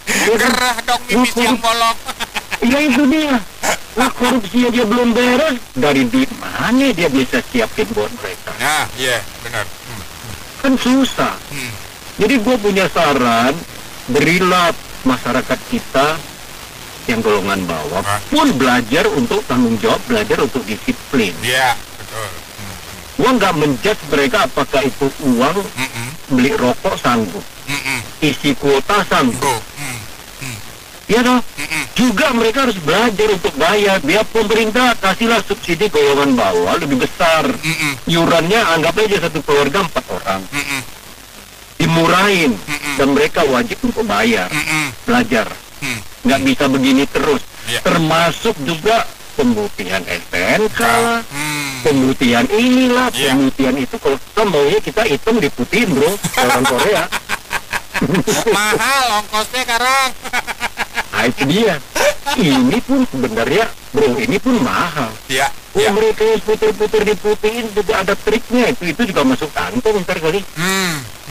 Gerah dong mimpi siang bolong. Ya itu dia. Nah, korupsi dia belum beres, dari duit mana dia bisa siapin buat mereka? Nah, iya, benar. Kan susah. Jadi gue punya saran, berilah masyarakat kita yang golongan bawah pun belajar untuk tanggung jawab, belajar untuk disiplin. Iya, betul. Gua nggak menjudge mereka apakah itu uang, beli rokok sanggup, isi kuota sanggup. Ya dong. Juga mereka harus belajar untuk bayar. Biar pemerintah kasihlah subsidi golongan bawah lebih besar. Iurannya anggap aja satu keluarga 4 orang. Dimurahin dan mereka wajib untuk bayar, belajar. Nggak bisa begini terus. Termasuk juga pemutihan STNK, pemutihan inilah, pemutihan itu. Kalau kita maunya kita hitam diputihin, bro, orang Korea. Mahal ongkosnya sekarang. Nah itu dia. Ini pun sebenarnya, bro, ini pun mahal. Iya. Mereka yang puter-puter diputihin juga ada triknya. Itu juga masuk kantong ntar kali.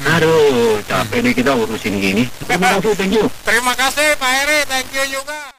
Aduh, capek deh kita urusin gini. Terima kasih, thank you. Terima kasih Pak Heri, thank you juga.